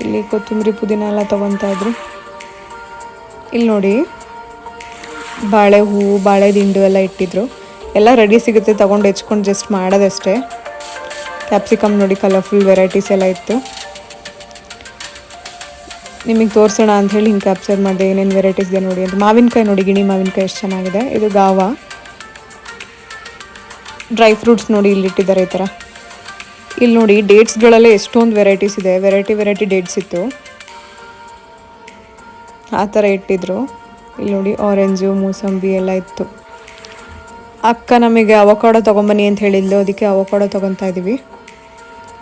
ಇಲ್ಲಿ ಕೊತ್ತಂಬರಿ ಪುದೀನ ಎಲ್ಲ ತೊಗೊತಾ ಇದ್ರು. ಇಲ್ಲಿ ನೋಡಿ ಬಾಳೆ ಹೂವು, ಬಾಳೆ ದಿಂಡು ಎಲ್ಲ ಇಟ್ಟಿದ್ರು. ಎಲ್ಲ ರೆಡಿ ಸಿಗುತ್ತೆ, ತೊಗೊಂಡು ಹೆಚ್ಕೊಂಡು ಜಸ್ಟ್ ಮಾಡೋದಷ್ಟೇ. ಕ್ಯಾಪ್ಸಿಕಮ್ ನೋಡಿ ಕಲರ್ಫುಲ್ ವೆರೈಟೀಸ್ ಎಲ್ಲ ಇತ್ತು. ನಿಮಗೆ ತೋರಿಸೋಣ ಅಂಥೇಳಿ ಹಿಂಗೆ ಕ್ಯಾಪ್ಚರ್ ಮಾಡಿದೆ ಏನೇನು ವೆರೈಟೀಸ್ ಇದೆ ನೋಡಿ ಅಂತ. ಮಾವಿನಕಾಯಿ ನೋಡಿ, ಗಿಣಿ ಮಾವಿನಕಾಯಿ ಎಷ್ಟು ಚೆನ್ನಾಗಿದೆ. ಇದು ಗಾವ. ಡ್ರೈ ಫ್ರೂಟ್ಸ್ ನೋಡಿ ಇಲ್ಲಿಟ್ಟಿದ್ದಾರೆ ಈ ಥರ. ಇಲ್ಲಿ ನೋಡಿ ಡೇಟ್ಸ್ಗಳಲ್ಲೇ ಎಷ್ಟೊಂದು ವೆರೈಟೀಸ್ ಇದೆ, ವೆರೈಟಿ ಡೇಟ್ಸ್ ಇತ್ತು, ಆ ಥರ ಇಟ್ಟಿದ್ರು. ಇಲ್ಲಿ ನೋಡಿ ಆರೆಂಜು, ಮೂಸಂಬಿ ಎಲ್ಲ ಇತ್ತು. ಅಕ್ಕ ನಮಗೆ ಅವಕಾಡೋ ತೊಗೊಂಬನ್ನಿ ಅಂತ ಹೇಳಿದ್ಲು, ಅದಕ್ಕೆ ಅವಕಾಡೋ ತೊಗೊತಾ ಇದ್ದೀವಿ.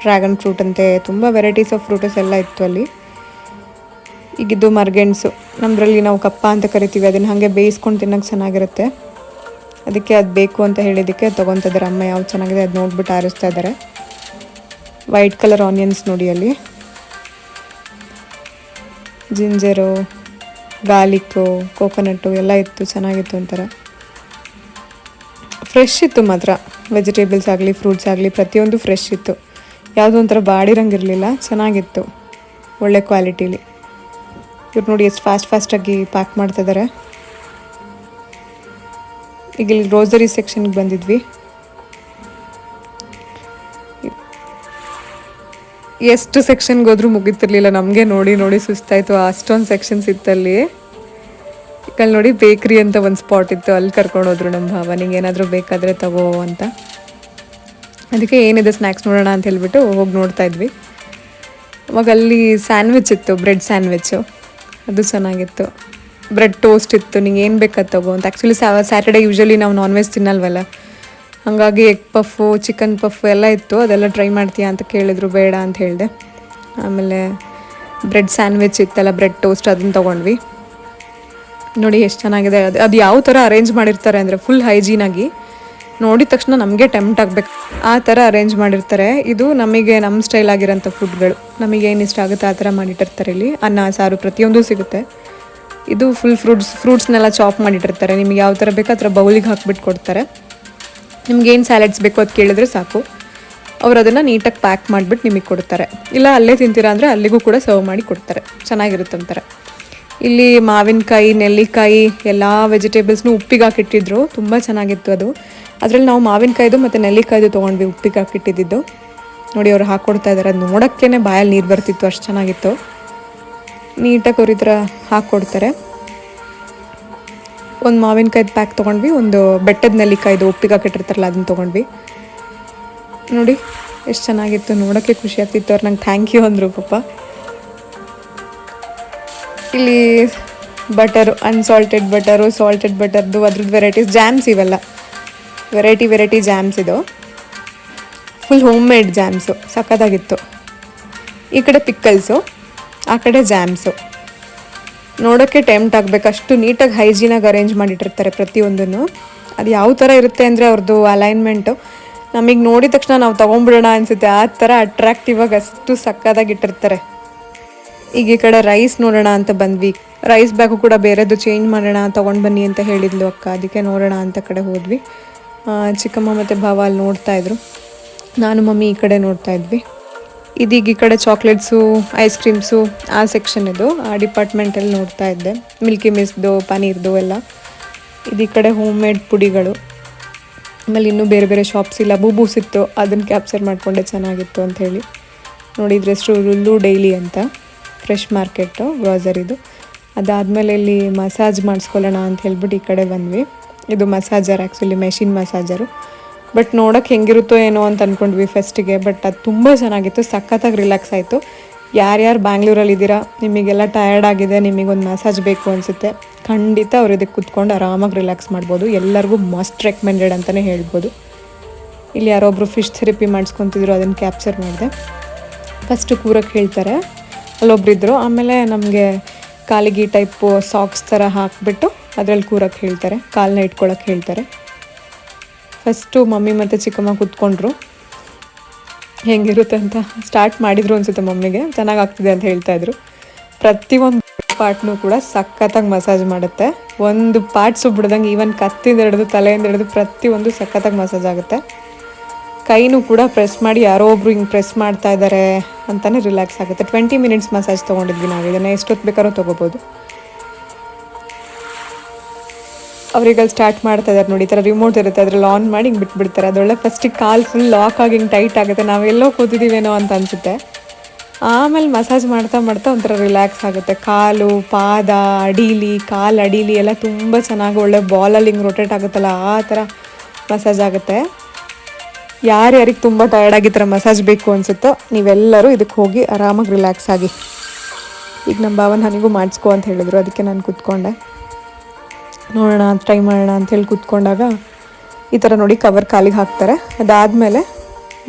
ಡ್ರ್ಯಾಗನ್ ಫ್ರೂಟ್ ಅಂತೆ, ತುಂಬ ವೆರೈಟೀಸ್ ಆಫ್ ಫ್ರೂಟ್ಸ್ ಎಲ್ಲ ಇತ್ತು ಅಲ್ಲಿ. ಈಗಿದ್ದು ಮರ್ಗೆಣ್ಸು, ನಮ್ಮದ್ರಲ್ಲಿ ನಾವು ಕಪ್ಪ ಅಂತ ಕರಿತೀವಿ, ಅದನ್ನು ಹಾಗೆ ಬೇಯಿಸ್ಕೊಂಡು ತಿನ್ನೋಕ್ಕೆ ಚೆನ್ನಾಗಿರುತ್ತೆ. ಅದಕ್ಕೆ ಅದು ಬೇಕು ಅಂತ ಹೇಳಿದ್ದಕ್ಕೆ ತೊಗೊತಾ ಇದ್ದಾರೆ. ಅಮ್ಮ ಯಾವ್ದು ಚೆನ್ನಾಗಿದೆ ಅದು ನೋಡ್ಬಿಟ್ಟು ಆರಿಸ್ತಾ ಇದ್ದಾರೆ. ವೈಟ್ ಕಲರ್ ಆನಿಯನ್ಸ್ ನೋಡಿ ಅಲ್ಲಿ, ಜಿಂಜರು, ಗಾರ್ಲಿಕ್ಕು, ಕೋಕೋನಟ್ಟು ಎಲ್ಲ ಇತ್ತು, ಚೆನ್ನಾಗಿತ್ತು. ಒಂಥರ ಫ್ರೆಶ್ ಇತ್ತು ಮಾತ್ರ. ವೆಜಿಟೇಬಲ್ಸ್ ಆಗಲಿ ಫ್ರೂಟ್ಸ್ ಆಗಲಿ ಪ್ರತಿಯೊಂದು ಫ್ರೆಶ್ ಇತ್ತು. ಯಾವುದೋ ಒಂಥರ ಬಾಡಿರಂಗಿರಲಿಲ್ಲ, ಚೆನ್ನಾಗಿತ್ತು, ಒಳ್ಳೆ ಕ್ವಾಲಿಟೀಲಿ. ಇವ್ರು ನೋಡಿ ಎಷ್ಟು ಫಾಸ್ಟಾಗಿ ಪ್ಯಾಕ್ ಮಾಡ್ತಿದ್ದಾರೆ. ಈಗ ಇಲ್ಲಿ ಗ್ರೋಸರಿ ಸೆಕ್ಷನ್ಗೆ ಬಂದಿದ್ವಿ. ಎಷ್ಟು ಸೆಕ್ಷನ್ಗೆ ಹೋದ್ರೂ ಮುಗಿತಿರ್ಲಿಲ್ಲ ನಮಗೆ, ನೋಡಿ ಸುಸ್ತಾಯಿತು, ಅಷ್ಟೊಂದು ಸೆಕ್ಷನ್ಸ್ ಇತ್ತಲ್ಲಿ. ಈಗ ನೋಡಿ ಬೇಕ್ರಿ ಅಂತ ಒಂದು ಸ್ಪಾಟ್ ಇತ್ತು, ಅಲ್ಲಿ ಕರ್ಕೊಂಡೋದ್ರು ನಮ್ಮ ಭಾವ. ನಿಂಗೆ ಏನಾದರೂ ಬೇಕಾದರೆ ತಗೋ ಅಂತ. ಅದಕ್ಕೆ ಏನಿದೆ ಸ್ನ್ಯಾಕ್ಸ್ ನೋಡೋಣ ಅಂತ ಹೇಳ್ಬಿಟ್ಟು ಹೋಗಿ ನೋಡ್ತಾ ಇದ್ವಿ. ಅವಾಗ ಅಲ್ಲಿ ಸ್ಯಾಂಡ್ವಿಚ್ ಇತ್ತು, ಬ್ರೆಡ್ ಸ್ಯಾಂಡ್ವಿಚ್ಚು, ಅದು ಚೆನ್ನಾಗಿತ್ತು. ಬ್ರೆಡ್ ಟೋಸ್ಟ್ ಇತ್ತು, ನಿಂಗೆ ಏನು ಬೇಕಾದ ತಗೋ ಅಂತ. ಆ್ಯಕ್ಚುಲಿ ಸ್ಯಾಟರ್ಡೇ ಯೂಶ್ವಲಿ ನಾವು ನಾನ್ ವೆಜ್ ತಿನ್ನಲ್ವಲ್ಲ, ಹಾಗಾಗಿ ಎಗ್ ಪಫು, ಚಿಕನ್ ಪಫು ಎಲ್ಲ ಇತ್ತು. ಅದೆಲ್ಲ ಟ್ರೈ ಮಾಡ್ತೀಯಾ ಅಂತ ಕೇಳಿದ್ರು, ಬೇಡ ಅಂತ ಹೇಳಿದೆ. ಆಮೇಲೆ ಬ್ರೆಡ್ ಸ್ಯಾಂಡ್ವಿಚ್ ಇತ್ತಲ್ಲ, ಬ್ರೆಡ್ ಟೋಸ್ಟ್, ಅದನ್ನು ತೊಗೊಂಡ್ವಿ. ನೋಡಿ ಎಷ್ಟು ಚೆನ್ನಾಗಿದೆ. ಅದು ಯಾವ ಥರ ಅರೇಂಜ್ ಮಾಡಿರ್ತಾರೆ ಅಂದರೆ ಫುಲ್ ಹೈಜೀನಾಗಿ, ನೋಡಿದ ತಕ್ಷಣ ನಮಗೆ ಟೆಂಪ್ಟ್ ಆಗಬೇಕು ಆ ಥರ ಅರೇಂಜ್ ಮಾಡಿರ್ತಾರೆ. ಇದು ನಮಗೆ ನಮ್ಮ ಸ್ಟೈಲ್ ಆಗಿರೋಂಥ ಫುಡ್ಗಳು, ನಮಗೇನು ಇಷ್ಟ ಆಗುತ್ತೆ ಆ ಥರ ಮಾಡಿಟ್ಟಿರ್ತಾರೆ. ಇಲ್ಲಿ ಅನ್ನ ಸಾರು ಪ್ರತಿಯೊಂದು ಸಿಗುತ್ತೆ. ಇದು ಫುಲ್ ಫ್ರೂಟ್ಸ್ನೆಲ್ಲ ಚಾಪ್ ಮಾಡಿಟ್ಟಿರ್ತಾರೆ. ನಿಮಗೆ ಯಾವ ಥರ ಬೇಕೋ ಆ ಥರ ಬೌಲಿಗೆ ಹಾಕ್ಬಿಟ್ಟು ಕೊಡ್ತಾರೆ. ನಿಮ್ಗೇನು ಸ್ಯಾಲೆಡ್ಸ್ ಬೇಕೋ ಅದು ಕೇಳಿದ್ರೆ ಸಾಕು, ಅವ್ರು ಅದನ್ನು ನೀಟಾಗಿ ಪ್ಯಾಕ್ ಮಾಡಿಬಿಟ್ಟು ನಿಮಗೆ ಕೊಡ್ತಾರೆ. ಇಲ್ಲ ಅಲ್ಲೇ ತಿಂತೀರಾ ಅಂದರೆ ಅಲ್ಲಿಗೂ ಕೂಡ ಸರ್ವ್ ಮಾಡಿ ಕೊಡ್ತಾರೆ, ಚೆನ್ನಾಗಿರುತ್ತೆ ಒಂಥರ. ಇಲ್ಲಿ ಮಾವಿನಕಾಯಿ, ನೆಲ್ಲಿಕಾಯಿ, ಎಲ್ಲ ವೆಜಿಟೇಬಲ್ಸ್ನೂ ಉಪ್ಪಿಗೆ ಹಾಕಿಟ್ಟಿದ್ರು, ತುಂಬ ಚೆನ್ನಾಗಿತ್ತು ಅದು. ಅದರಲ್ಲಿ ನಾವು ಮಾವಿನಕಾಯ್ದು ಮತ್ತು ನೆಲ್ಲಿಕಾಯ್ದು ತೊಗೊಂಡ್ವಿ, ಉಪ್ಪಿಗೆ ಹಾಕಿಟ್ಟಿದ್ದು. ನೋಡಿ ಅವ್ರು ಹಾಕ್ಕೊಡ್ತಾ ಇದ್ದಾರೆ. ಅದು ನೋಡೋಕ್ಕೇ ಬಾಯಲ್ಲಿ ನೀರು ಬರ್ತಿತ್ತು, ಅಷ್ಟು ಚೆನ್ನಾಗಿತ್ತು. ನೀಟಾಗಿ ಅವ್ರು ಈ ಥರ ಹಾಕ್ಕೊಡ್ತಾರೆ. ಒಂದು ಮಾವಿನಕಾಯ್ದು ಪ್ಯಾಕ್ ತೊಗೊಂಡ್ವಿ, ಒಂದು ಬೆಟ್ಟದ ನೆಲ್ಲಿಕಾಯ್ದು ಉಪ್ಪಿಗೆ ಹಾಕಿಟ್ಟಿರ್ತಾರಲ್ಲ ಅದನ್ನು ತೊಗೊಂಡ್ವಿ. ನೋಡಿ ಎಷ್ಟು ಚೆನ್ನಾಗಿತ್ತು, ನೋಡೋಕ್ಕೆ ಖುಷಿ ಆಗ್ತಿತ್ತು. ಅವ್ರು ನಂಗೆ ಥ್ಯಾಂಕ್ ಯು ಅಂದರು ಪಾಪ. ಇಲ್ಲಿ ಬಟರು, ಅನ್ಸಾಲ್ಟೆಡ್ ಬಟರು, ಸಾಲ್ಟೆಡ್ ಬಟರ್ದು, ಅದ್ರದ್ದು ವೆರೈಟೀಸ್, ಜಾಮ್ಸ್ ಇವೆಲ್ಲ ವೆರೈಟಿ ಜಾಮ್ಸ್. ಇದು ಫುಲ್ ಹೋಮ್ ಮೇಡ್ ಜಾಮ್ಸು, ಸಖತ್ತಾಗಿತ್ತು. ಈ ಕಡೆ ಪಿಕ್ಕಲ್ಸು, ಆ ಕಡೆ ಜಾಮ್ಸು. ನೋಡೋಕ್ಕೆ ಟೆಂಪ್ಟ್ ಆಗಬೇಕು, ಅಷ್ಟು ನೀಟಾಗಿ ಹೈಜೀನಾಗಿ ಅರೇಂಜ್ ಮಾಡಿಟ್ಟಿರ್ತಾರೆ ಪ್ರತಿಯೊಂದನ್ನು. ಅದು ಯಾವ ಥರ ಇರುತ್ತೆ ಅಂದರೆ ಅವ್ರದ್ದು ಅಲೈನ್ಮೆಂಟು ನಮಗೆ ನೋಡಿದ ತಕ್ಷಣ ನಾವು ತೊಗೊಂಬಿಡೋಣ ಅನಿಸುತ್ತೆ, ಆ ಥರ ಅಟ್ರಾಕ್ಟಿವ್ ಆಗಿ ಅಷ್ಟು ಸಕ್ಕತ್ತಾಗಿ ಇಟ್ಟಿರ್ತಾರೆ. ಈಗ ಈ ಕಡೆ ರೈಸ್ ನೋಡೋಣ ಅಂತ ಬಂದ್ವಿ. ರೈಸ್ ಬ್ಯಾಗು ಕೂಡ ಬೇರೆದು ಚೇಂಜ್ ಮಾಡೋಣ, ತೊಗೊಂಡು ಬನ್ನಿ ಅಂತ ಹೇಳಿದ್ಲು ಅಕ್ಕ, ಅದಕ್ಕೆ ನೋಡೋಣ ಅಂತ ಕಡೆ ಹೋದ್ವಿ. ಚಿಕ್ಕಮ್ಮ ಮತ್ತು ಭಾವ ಅಲ್ಲಿ ನೋಡ್ತಾಯಿದ್ರು, ನಾನು ಮಮ್ಮಿ ಈ ಕಡೆ ನೋಡ್ತಾ ಇದ್ವಿ. ಇದೀಗ ಈ ಕಡೆ ಚಾಕ್ಲೇಟ್ಸು, ಐಸ್ ಕ್ರೀಮ್ಸು ಆ ಸೆಕ್ಷನ್ ಇದು, ಆ ಡಿಪಾರ್ಟ್ಮೆಂಟಲ್ಲಿ ನೋಡ್ತಾ ಇದ್ದೆ. ಮಿಲ್ಕಿ ಮಿಸ್ದು, ಪನೀರ್ದು ಎಲ್ಲ. ಇದು ಈ ಕಡೆ ಹೋಮ್ ಮೇಡ್ ಪುಡಿಗಳು, ಆಮೇಲೆ ಇನ್ನೂ ಬೇರೆ ಬೇರೆ ಶಾಪ್ಸ್ ಇಲ್ಲ ಬೂಬೂಸ್ ಇತ್ತು, ಅದನ್ನು ಕ್ಯಾಪ್ಚರ್ ಮಾಡಿಕೊಂಡೆ ಚೆನ್ನಾಗಿತ್ತು ಅಂಥೇಳಿ. ನೋಡಿ ಇದ್ರ ಹೆಸರು ಲುಲ್ಲು ಡೈಲಿ ಅಂತ, ಫ್ರೆಶ್ ಮಾರ್ಕೆಟು ಗ್ರಾಸರಿದು. ಅದಾದಮೇಲೆ ಇಲ್ಲಿ ಮಸಾಜ್ ಮಾಡಿಸ್ಕೊಳ್ಳೋಣ ಅಂತ ಹೇಳ್ಬಿಟ್ಟು ಈ ಕಡೆ ಬಂದ್ವಿ. ಇದು ಮಸಾಜರ್, ಆ್ಯಕ್ಚುಲಿ ಮೆಷಿನ್ ಮಸಾಜರು. ಬಟ್ ನೋಡೋಕ್ಕೆ ಹೆಂಗಿರುತ್ತೋ ಏನೋ ಅಂತ ಅಂದ್ಕೊಂಡ್ವಿ ಫಸ್ಟಿಗೆ. ಬಟ್ ಅದು ತುಂಬ ಚೆನ್ನಾಗಿತ್ತು, ಸಖತ್ತಾಗಿ ರಿಲ್ಯಾಕ್ಸ್ ಆಯಿತು. ಯಾರ್ಯಾರು ಬ್ಯಾಂಗ್ಳೂರಲ್ಲಿದ್ದೀರಾ, ನಿಮಗೆಲ್ಲ ಟಯರ್ಡ್ ಆಗಿದೆ, ನಿಮಗೊಂದು ಮಸಾಜ್ ಬೇಕು ಅನಿಸುತ್ತೆ, ಖಂಡಿತ ಅವ್ರು ಇದಕ್ಕೆ ಕೂತ್ಕೊಂಡು ಆರಾಮಾಗಿ ರಿಲ್ಯಾಕ್ಸ್ ಮಾಡ್ಬೋದು. ಎಲ್ಲರಿಗೂ ಮಸ್ಟ್ ರೆಕಮೆಂಡೆಡ್ ಅಂತಲೇ ಹೇಳ್ಬೋದು. ಇಲ್ಲಿ ಯಾರೊಬ್ಬರು ಫಿಶ್ ಥೆರಪಿ ಮಾಡಿಸ್ಕೊತಿದ್ರು, ಅದನ್ನು ಕ್ಯಾಪ್ಚರ್ ಮಾಡಿದೆ. ಫಸ್ಟು ಕೂರಕ್ಕೆ ಹೇಳ್ತಾರೆ, ಅಲ್ಲೊಬ್ರಿದ್ರು. ಆಮೇಲೆ ನಮಗೆ ಕಾಲಿಗೆ ಈ ಟೈಪು ಸಾಕ್ಸ್ ಥರ ಹಾಕಿಬಿಟ್ಟು ಅದರಲ್ಲಿ ಕೂರಕ್ಕೆ ಹೇಳ್ತಾರೆ, ಕಾಲನ್ನ ಇಟ್ಕೊಳ್ಳೋಕೆ ಹೇಳ್ತಾರೆ. ಫಸ್ಟು ಮಮ್ಮಿ ಮತ್ತು ಚಿಕ್ಕಮ್ಮ ಕೂತ್ಕೊಂಡ್ರು. ಹೆಂಗಿರುತ್ತೆ ಅಂತ ಸ್ಟಾರ್ಟ್ ಮಾಡಿದ್ರು ಅನಿಸುತ್ತೆ ಮಮ್ಮಿಗೆ, ಚೆನ್ನಾಗಿ ಆಗ್ತಿದೆ ಅಂತ ಹೇಳ್ತಾಯಿದ್ರು. ಪ್ರತಿಯೊಂದು ಪಾರ್ಟ್ನೂ ಕೂಡ ಸಖತ್ತಾಗಿ ಮಸಾಜ್ ಮಾಡುತ್ತೆ. ಒಂದು ಪಾರ್ಟ್ಸು ಬಿಡ್ದಂಗೆ, ಈವನ್ ಕತ್ತಿಂದ ಹಿಡಿದು ತಲೆಯಿಂದ ಹಿಡಿದು ಪ್ರತಿಯೊಂದು ಸಖತ್ತಾಗಿ ಮಸಾಜ್ ಆಗುತ್ತೆ. ಕೈನೂ ಕೂಡ ಪ್ರೆಸ್ ಮಾಡಿ ಯಾರೋ ಒಬ್ರು ಹಿಂಗೆ ಪ್ರೆಸ್ ಮಾಡ್ತಾ ಇದ್ದಾರೆ ಅಂತಲೇ ರಿಲ್ಯಾಕ್ಸ್ ಆಗುತ್ತೆ. 20 ಮಿನಿಟ್ಸ್ ಮಸಾಜ್ ತೊಗೊಂಡಿದ್ವಿ ನಾವು. ಇದನ್ನು ಎಷ್ಟೊತ್ತು ಬೇಕಾದ್ರೂ ತೊಗೋಬೋದು. ಅವ್ರಿಗಲ್ಲಿ ಸ್ಟಾರ್ಟ್ ಮಾಡ್ತಾ ಇದ್ದಾರೆ ನೋಡಿ, ಈ ಥರ ರಿಮೋಟ್ ಇರುತ್ತೆ, ಅದ್ರಲ್ಲಿ ಆನ್ ಮಾಡಿ ಹಿಂಗೆ ಬಿಟ್ಬಿಡ್ತಾರೆ. ಅದೊಳ್ಳೆ ಫಸ್ಟಿಗೆ ಕಾಲು ಫುಲ್ ಲಾಕ್ ಆಗಿ ಹಿಂಗೆ ಟೈಟ್ ಆಗುತ್ತೆ, ನಾವೆಲ್ಲೋ ಕೂತಿದ್ದೀವೇನೋ ಅಂತ ಅನಿಸುತ್ತೆ. ಆಮೇಲೆ ಮಸಾಜ್ ಮಾಡ್ತಾ ಮಾಡ್ತಾ ಒಂಥರ ರಿಲ್ಯಾಕ್ಸ್ ಆಗುತ್ತೆ. ಕಾಲು, ಪಾದ, ಅಡೀಲಿ, ಕಾಲು ಅಡೀಲಿ ಎಲ್ಲ ತುಂಬ ಚೆನ್ನಾಗಿ ಒಳ್ಳೆ ಬಾಲಲ್ಲಿ ಹಿಂಗೆ ರೊಟೇಟ್ ಆಗುತ್ತಲ್ಲ, ಆ ಥರ ಮಸಾಜ್ ಆಗುತ್ತೆ. ಯಾರ್ಯಾರಿಗೆ ತುಂಬ ಟಯರ್ಡಾಗಿ ಈ ಥರ ಮಸಾಜ್ ಬೇಕು ಅನಿಸುತ್ತೋ ನೀವೆಲ್ಲರೂ ಇದಕ್ಕೆ ಹೋಗಿ ಆರಾಮಾಗಿ ರಿಲ್ಯಾಕ್ಸ್ ಆಗಿ. ಈಗ ನಮ್ಮ ಭಾವನ ನನಗೂ ಮಾಡಿಸ್ಕೊ ಅಂತ ಹೇಳಿದ್ರು, ಅದಕ್ಕೆ ನಾನು ಕೂತ್ಕೊಂಡೆ. ನೋಡೋಣ, ಟ್ರೈ ಮಾಡೋಣ ಅಂಥೇಳಿ ಕೂತ್ಕೊಂಡಾಗ ಈ ಥರ ನೋಡಿ ಕವರ್ ಕಾಲಿಗೆ ಹಾಕ್ತಾರೆ. ಅದಾದಮೇಲೆ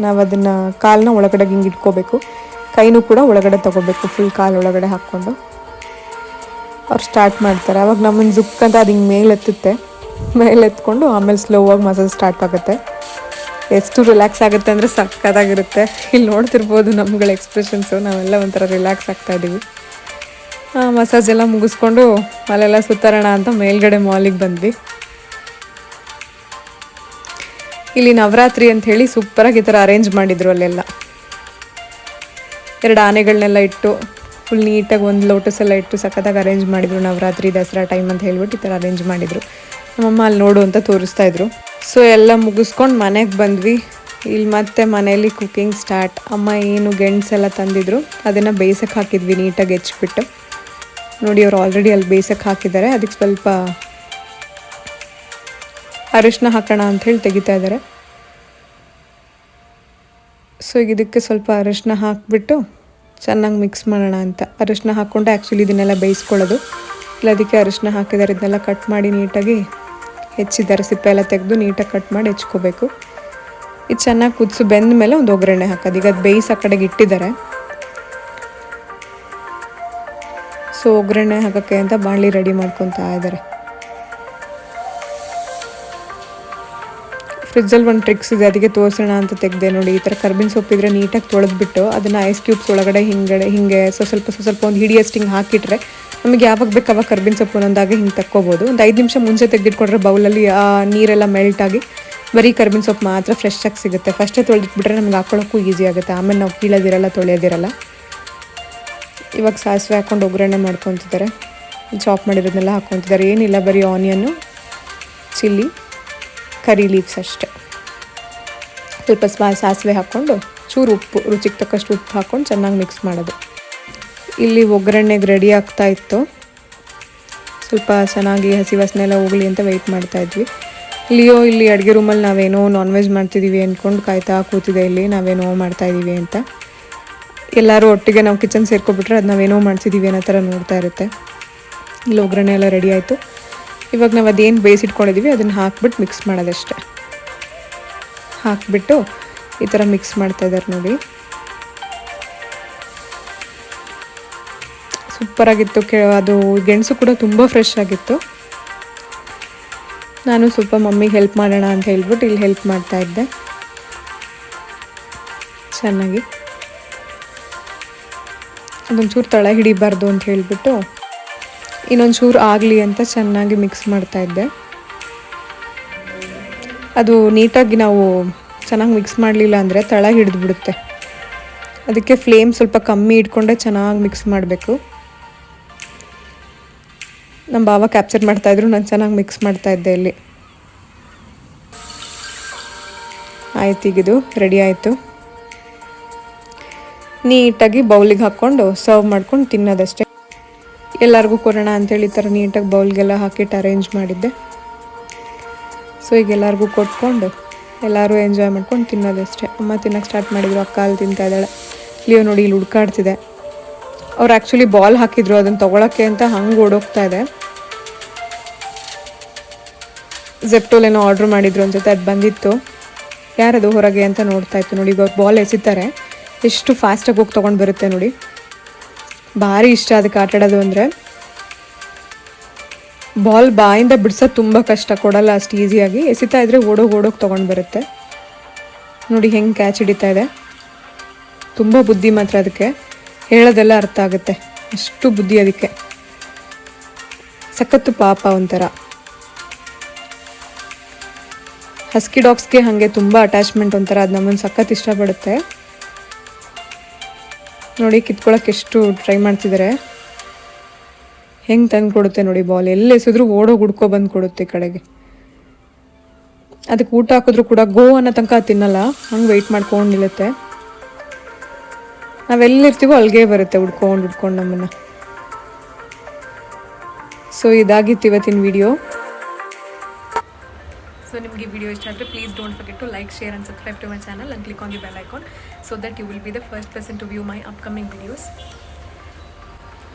ನಾವು ಅದನ್ನು ಕಾಲನ್ನ ಒಳಗಡೆ ಹಿಂಗೆ ಇಟ್ಕೋಬೇಕು, ಕೈನೂ ಕೂಡ ಒಳಗಡೆ ತೊಗೋಬೇಕು, ಫುಲ್ ಕಾಲು ಒಳಗಡೆ ಹಾಕ್ಕೊಂಡು ಅವ್ರು ಸ್ಟಾರ್ಟ್ ಮಾಡ್ತಾರೆ. ಅವಾಗ ನಮ್ಮನ್ನು ಜುಕ್ ಅಂತ ಅದು ಹಿಂಗೆ ಮೇಲೆತ್ತುತ್ತೆ, ಮೇಲೆತ್ಕೊಂಡು ಆಮೇಲೆ ಸ್ಲೋವಾಗಿ ಮಸಾಜ್ ಸ್ಟಾರ್ಟ್ ಆಗುತ್ತೆ. ಎಷ್ಟು ರಿಲ್ಯಾಕ್ಸ್ ಆಗುತ್ತೆ ಅಂದರೆ ಸಕ್ಕತ್ತಾಗಿರುತ್ತೆ. ಇಲ್ಲಿ ನೋಡ್ತಿರ್ಬೋದು ನಮ್ಗಳ ಎಕ್ಸ್ಪ್ರೆಷನ್ಸು, ನಾವೆಲ್ಲ ಒಂಥರ ರಿಲ್ಯಾಕ್ಸ್ ಆಗ್ತಾಯಿದ್ದೀವಿ. ಮಸಾಜ್ ಎಲ್ಲ ಮುಗಿಸ್ಕೊಂಡು ಅಲ್ಲೆಲ್ಲ ಸುತ್ತಾರೋಣ ಅಂತ ಮೇಲ್ಗಡೆ ಮಾಲಿಗೆ ಬಂದ್ವಿ. ಇಲ್ಲಿ ನವರಾತ್ರಿ ಅಂಥೇಳಿ ಸೂಪರಾಗಿ ಈ ಥರ ಅರೇಂಜ್ ಮಾಡಿದರು. ಅಲ್ಲೆಲ್ಲ 2 ಆನೆಗಳನ್ನೆಲ್ಲ ಇಟ್ಟು ಫುಲ್ ನೀಟಾಗಿ ಒಂದು ಲೋಟಸ್ ಎಲ್ಲ ಇಟ್ಟು ಸಖತ್ತಾಗಿ ಅರೇಂಜ್ ಮಾಡಿದರು. ನವರಾತ್ರಿ ದಸರಾ ಟೈಮ್ ಅಂತ ಹೇಳ್ಬಿಟ್ಟು ಈ ಥರ ಅರೇಂಜ್ ಮಾಡಿದರು. ನಮ್ಮಮ್ಮ ಅಲ್ಲಿ ನೋಡು ಅಂತ ತೋರಿಸ್ತಾಯಿದ್ರು. ಸೊ ಎಲ್ಲ ಮುಗಿಸ್ಕೊಂಡು ಮನೆಗೆ ಬಂದ್ವಿ. ಇಲ್ಲಿ ಮತ್ತೆ ಮನೇಲಿ ಕುಕ್ಕಿಂಗ್ ಸ್ಟಾರ್ಟ್. ಅಮ್ಮ ಏನು ಗೆಣಸೆಲ್ಲ ತಂದಿದ್ರು, ಅದನ್ನು ಬೇಯಿಸೋಕ್ಕೆ ಹಾಕಿದ್ವಿ ನೀಟಾಗಿ ಹೆಚ್ಚಿಬಿಟ್ಟು. ನೋಡಿ ಅವ್ರು ಆಲ್ರೆಡಿ ಅಲ್ಲಿ ಬೇಯಿಸೋಕ್ಕೆ ಹಾಕಿದ್ದಾರೆ. ಅದಕ್ಕೆ ಸ್ವಲ್ಪ ಅರಿಶಿನ ಹಾಕೋಣ ಅಂಥೇಳಿ ತೆಗಿತಾ ಇದ್ದಾರೆ. ಸೊ ಈಗ ಇದಕ್ಕೆ ಸ್ವಲ್ಪ ಅರಿಶಿನ ಹಾಕಿಬಿಟ್ಟು ಚೆನ್ನಾಗಿ ಮಿಕ್ಸ್ ಮಾಡೋಣ ಅಂತ ಅರಿಶಿನ ಹಾಕ್ಕೊಂಡೆ ಆ್ಯಕ್ಚುಲಿ ಇದನ್ನೆಲ್ಲ ಬೇಯಿಸ್ಕೊಳ್ಳೋದು. ಇಲ್ಲ ಅದಕ್ಕೆ ಅರಿಶಿನ ಹಾಕಿದ್ದಾರೆ. ಇದನ್ನೆಲ್ಲ ಕಟ್ ಮಾಡಿ ನೀಟಾಗಿ ಹೆಚ್ಚಿದ್ದಾರೆ, ಸಿಪ್ಪೆ ಎಲ್ಲ ತೆಗೆದು ನೀಟಾಗಿ ಕಟ್ ಮಾಡಿ ಹೆಚ್ಕೋಬೇಕು. ಇದು ಚೆನ್ನಾಗಿ ಕುದಿಸು ಬೆಂದ ಮೇಲೆ ಒಂದು ಒಗ್ಗರಣೆ ಹಾಕೋದು. ಈಗ ಅದು ಬೇಯಿಸಿ ಆ ಕಡೆಗೆ ಇಟ್ಟಿದ್ದಾರೆ. ಸೊ ಒಗ್ಗರಣೆ ಹಾಕೋಕ್ಕೆ ಅಂತ ಬಾಣಲಿ ರೆಡಿ ಮಾಡ್ಕೊತಾ ಇದ್ದಾರೆ. ಫ್ರಿಜ್ಜಲ್ಲಿ ಒಂದು ಟ್ರಿಕ್ಸ್ ಇದೆ, ಅದಕ್ಕೆ ತೋರಿಸೋಣ ಅಂತ ತೆಗೆದೆ. ನೋಡಿ ಈ ಥರ ಕರ್ಬೇವಿನ ಸೊಪ್ಪಿದ್ರೆ ನೀಟಾಗಿ ತೊಳೆದ್ಬಿಟ್ಟು ಅದನ್ನು ಐಸ್ ಕ್ಯೂಬ್ಸ್ ಒಳಗಡೆ ಹಿಂಗೆ ಸ್ವಲ್ಪ ಒಂದು ಹಿಡಿಯಷ್ಟು ಹಿಂಗೆ ಹಾಕಿಟ್ರೆ ನಮಗೆ ಯಾವಾಗ ಬೇಕು ಅವಾಗ ಕರ್ಬೇವಿನ ಸೊಪ್ಪು ಒಂದೊಂದಾಗಿ ಹಿಂಗೆ ತಕ್ಕೋಬೋದು. ಒಂದು 5 ನಿಮಿಷ ಮುಂಚೆ ತೆಗೆದಿಟ್ಕೊಂಡ್ರೆ ಬೌಲಲ್ಲಿ ಆ ನೀರೆಲ್ಲ ಮೆಲ್ಟಾಗಿ ಬರೀ ಕರ್ಬೇವಿನ ಸೊಪ್ಪು ಮಾತ್ರ ಫ್ರೆಶ್ ಆಗಿ ಸಿಗುತ್ತೆ. ಫಸ್ಟೇ ತೊಳೆದಿಟ್ಬಿಟ್ರೆ ನಮ್ಗೆ ಹಾಕೊಳ್ಳೋಕ್ಕೂ ಈಸಿ ಆಗುತ್ತೆ. ಆಮೇಲೆ ನಾವು ಕೀಳೋದಿರಲ್ಲ, ತೊಳೆಯೋದಿರಲ್ಲ. ಇವಾಗ ಸಾಸಿವೆ ಹಾಕ್ಕೊಂಡು ಒಗ್ಗರಣೆ ಮಾಡ್ಕೊತಿದ್ದಾರೆ. ಚಾಪ್ ಮಾಡಿರೋದನ್ನೆಲ್ಲ ಹಾಕ್ಕೊತಿದ್ದಾರೆ. ಏನಿಲ್ಲ, ಬರೀ ಆನಿಯನ್ನು, ಚಿಲ್ಲಿ, ಕರಿ ಲೀವ್ಸ್ ಅಷ್ಟೇ. ಸ್ವಲ್ಪ ಸಾಸಿವೆ ಹಾಕ್ಕೊಂಡು ಚೂರು ಉಪ್ಪು, ರುಚಿಗೆ ತಕ್ಕಷ್ಟು ಉಪ್ಪು ಹಾಕ್ಕೊಂಡು ಚೆನ್ನಾಗಿ ಮಿಕ್ಸ್ ಮಾಡೋದು. ಇಲ್ಲಿ ಒಗ್ಗರಣೆಗೆ ರೆಡಿ ಆಗ್ತಾ ಇತ್ತು. ಸ್ವಲ್ಪ ಚೆನ್ನಾಗಿ ಹಸಿ ವಾಸನೆ ಎಲ್ಲ ಹೋಗಲಿ ಅಂತ ವೆಯ್ಟ್ ಮಾಡ್ತಾಯಿದ್ವಿ. ಲಿಯೋ ಇಲ್ಲಿ ಅಡುಗೆ ರೂಮಲ್ಲಿ ನಾವೇನೋ ನಾನ್ ವೆಜ್ ಮಾಡ್ತಿದ್ದೀವಿ ಅಂದ್ಕೊಂಡು ಕಾಯ್ತಾ ಕೂತಿದೆ. ಇಲ್ಲಿ ನಾವೇನೋ ಮಾಡ್ತಾಯಿದ್ದೀವಿ ಅಂತ. ಎಲ್ಲರೂ ಒಟ್ಟಿಗೆ ನಾವು ಕಿಚನ್ ಸೇರ್ಕೊಬಿಟ್ರೆ ಅದು ನಾವೇನೋ ಮಾಡ್ತಿದ್ದೀವಿ ಅನ್ನೋ ಥರ ನೋಡ್ತಾ ಇರುತ್ತೆ. ಇಲ್ಲಿ ಒಗ್ಗರಣೆ ಎಲ್ಲ ರೆಡಿ ಆಯಿತು. ಇವಾಗ ನಾವು ಅದೇನು ಬೇಯಿಸಿಟ್ಕೊಂಡಿದ್ದೀವಿ ಅದನ್ನು ಹಾಕ್ಬಿಟ್ಟು ಮಿಕ್ಸ್ ಮಾಡೋದಷ್ಟೇ. ಹಾಕಿಬಿಟ್ಟು ಈ ಥರ ಮಿಕ್ಸ್ ಮಾಡ್ತಾಯಿದ್ದಾರೆ ನೋಡಿ. ಸೂಪರಾಗಿತ್ತು. ಅದು ಗೆಣಸು ಕೂಡ ತುಂಬ ಫ್ರೆಶ್ ಆಗಿತ್ತು. ನಾನು ಸ್ವಲ್ಪ ಮಮ್ಮಿಗೆ ಹೆಲ್ಪ್ ಮಾಡೋಣ ಅಂತ ಹೇಳ್ಬಿಟ್ಟು ಇಲ್ಲಿ ಹೆಲ್ಪ್ ಮಾಡ್ತಾಯಿದ್ದೆ. ಚೆನ್ನಾಗಿ ಅದೊಂಚೂರು ತಳ ಹಿಡಿಬಾರ್ದು ಅಂತ ಹೇಳಿಬಿಟ್ಟು ಇನ್ನೊಂಚೂರು ಆಗಲಿ ಅಂತ ಚೆನ್ನಾಗಿ ಮಿಕ್ಸ್ ಮಾಡ್ತಾಯಿದ್ದೆ. ಅದು ನೀಟಾಗಿ ನಾವು ಚೆನ್ನಾಗಿ ಮಿಕ್ಸ್ ಮಾಡಲಿಲ್ಲ ಅಂದರೆ ತಳ ಹಿಡಿದ್ಬಿಡುತ್ತೆ. ಅದಕ್ಕೆ ಫ್ಲೇಮ್ ಸ್ವಲ್ಪ ಕಮ್ಮಿ ಇಟ್ಕೊಂಡೆ ಚೆನ್ನಾಗಿ ಮಿಕ್ಸ್ ಮಾಡಬೇಕು. ನಮ್ಮ ಭಾವ ಕ್ಯಾಪ್ಚರ್ ಮಾಡ್ತಾಯಿದ್ರು, ನಾನು ಚೆನ್ನಾಗಿ ಮಿಕ್ಸ್ ಮಾಡ್ತಾಯಿದ್ದೆ. ಇಲ್ಲಿ ಆಯ್ತು, ಈಗಿದು ರೆಡಿ ಆಯಿತು. ನೀಟಾಗಿ ಬೌಲಿಗೆ ಹಾಕ್ಕೊಂಡು ಸರ್ವ್ ಮಾಡ್ಕೊಂಡು ತಿನ್ನೋದಷ್ಟೇ. ಎಲ್ಲರಿಗೂ ಕೊಡೋಣ ಅಂತೇಳಿ ಈ ಥರ ನೀಟಾಗಿ ಬೌಲ್ಗೆಲ್ಲ ಹಾಕಿಟ್ಟು ಅರೇಂಜ್ ಮಾಡಿದ್ದೆ. ಸೊ ಈಗ ಎಲ್ಲರಿಗೂ ಕೊಟ್ಕೊಂಡು ಎಲ್ಲರೂ ಎಂಜಾಯ್ ಮಾಡ್ಕೊಂಡು ತಿನ್ನೋದಷ್ಟೇ. ಅಮ್ಮ ತಿನ್ನೋಕ್ಕೆ ಸ್ಟಾರ್ಟ್ ಮಾಡಿದ್ರು, ಅಕ್ಕ ಅಲ್ಲಿ ತಿಂತಾ ಇದ್ದಾಳೆ. ಲಿಯೋ ನೋಡಿ ಇಲ್ಲಿ ಹುಡ್ಕಾಡ್ತಿದೆ. ಅವ್ರು ಆ್ಯಕ್ಚುಲಿ ಬಾಲ್ ಹಾಕಿದ್ರು, ಅದನ್ನು ತೊಗೊಳಕ್ಕೆ ಅಂತ ಹಂಗೆ ಓಡೋಗ್ತಾ ಇದೆ. ಜೆಪ್ಟೋಲೇನೋ ಆರ್ಡ್ರ್ ಮಾಡಿದ್ರು ಅನ್ಸುತ್ತೆ, ಅದು ಬಂದಿತ್ತು. ಯಾರದು ಹೊರಗೆ ಅಂತ ನೋಡ್ತಾ ಇತ್ತು. ನೋಡಿ ಈಗ ಅವ್ರು ಬಾಲ್ ಎಸಿತಾರೆ, ಎಷ್ಟು ಫಾಸ್ಟಾಗಿ ಹೋಗಿ ತೊಗೊಂಡು ಬರುತ್ತೆ ನೋಡಿ. ಭಾರಿ ಇಷ್ಟ ಅದಕ್ಕೆ ಆಟ ಆಡೋದು ಅಂದರೆ. ಬಾಲ್ ಬಾಯಿಂದ ಬಿಡ್ಸೋದು ತುಂಬ ಕಷ್ಟ, ಕೊಡಲ್ಲ ಅಷ್ಟು ಈಸಿಯಾಗಿ. ಎಸಿತಾ ಇದ್ರೆ ಓಡೋಗಿ ತೊಗೊಂಡು ಬರುತ್ತೆ. ನೋಡಿ ಹೆಂಗೆ ಕ್ಯಾಚ್ ಹಿಡಿತಾ ಇದೆ. ತುಂಬ ಬುದ್ಧಿ ಮಾತ್ರ ಅದಕ್ಕೆ, ಹೇಳೋದೆಲ್ಲ ಅರ್ಥ ಆಗುತ್ತೆ, ಅಷ್ಟು ಬುದ್ಧಿ ಅದಕ್ಕೆ. ಸಖತ್ತು ಪಾಪ ಒಂಥರ. ಹಸ್ಕಿ ಡಾಗ್ಸ್ಗೆ ಹಾಗೆ ತುಂಬ ಅಟ್ಯಾಚ್ಮೆಂಟ್ ಒಂಥರ, ಅದು ನಮ್ಮನ್ನು ಸಖತ್ ಇಷ್ಟಪಡುತ್ತೆ. ನೋಡಿ ಕಿತ್ಕೊಳ್ಳೋಕೆ ಎಷ್ಟು ಟ್ರೈ ಮಾಡ್ತಿದ್ದಾರೆ. ಹೆಂಗೆ ತಂದು ಕೊಡುತ್ತೆ ನೋಡಿ ಬಾಲ್, ಎಲ್ಲಿ ಎಸಿದ್ರು ಓಡೋಗಿ ಹುಡ್ಕೊ ಬಂದು ಕೊಡುತ್ತೆ ಈ ಕಡೆಗೆ. ಅದಕ್ಕೆ ಊಟ ಹಾಕಿದ್ರು ಕೂಡ ಗೋ ಅನ್ನೋ ತನಕ ತಿನ್ನಲ್ಲ, ಹಂಗೆ ವೆಯ್ಟ್ ಮಾಡ್ಕೊಂಡು ನಿಲ್ಲುತ್ತೆ. ನಾವೆಲ್ಲಿರ್ತೀವೋ ಅಲ್ಲಿಗೆ ಬರುತ್ತೆ ಹುಡ್ಕೊಂಡು ನಮ್ಮನ್ನು. ಸೊ ಇದಾಗಿತ್ತು ಇವತ್ತಿನ ವಿಡಿಯೋ. ಸೊ ನಿಮಗೆ ಈ ವಿಡಿಯೋ ಇಷ್ಟ ಆದರೆ please don't forget to like, share and subscribe to my channel and click on the bell icon so that you will be the first person to view my upcoming videos.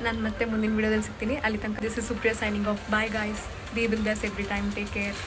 ನಾನು ಮತ್ತೆ ಮುಂದಿನ ವಿಡಿಯೋದಲ್ಲಿ ಸಿಗ್ತೀನಿ. ಅಲ್ಲಿ ತನಕ this is Supriya signing off. Bye guys, be with us every time. Take care.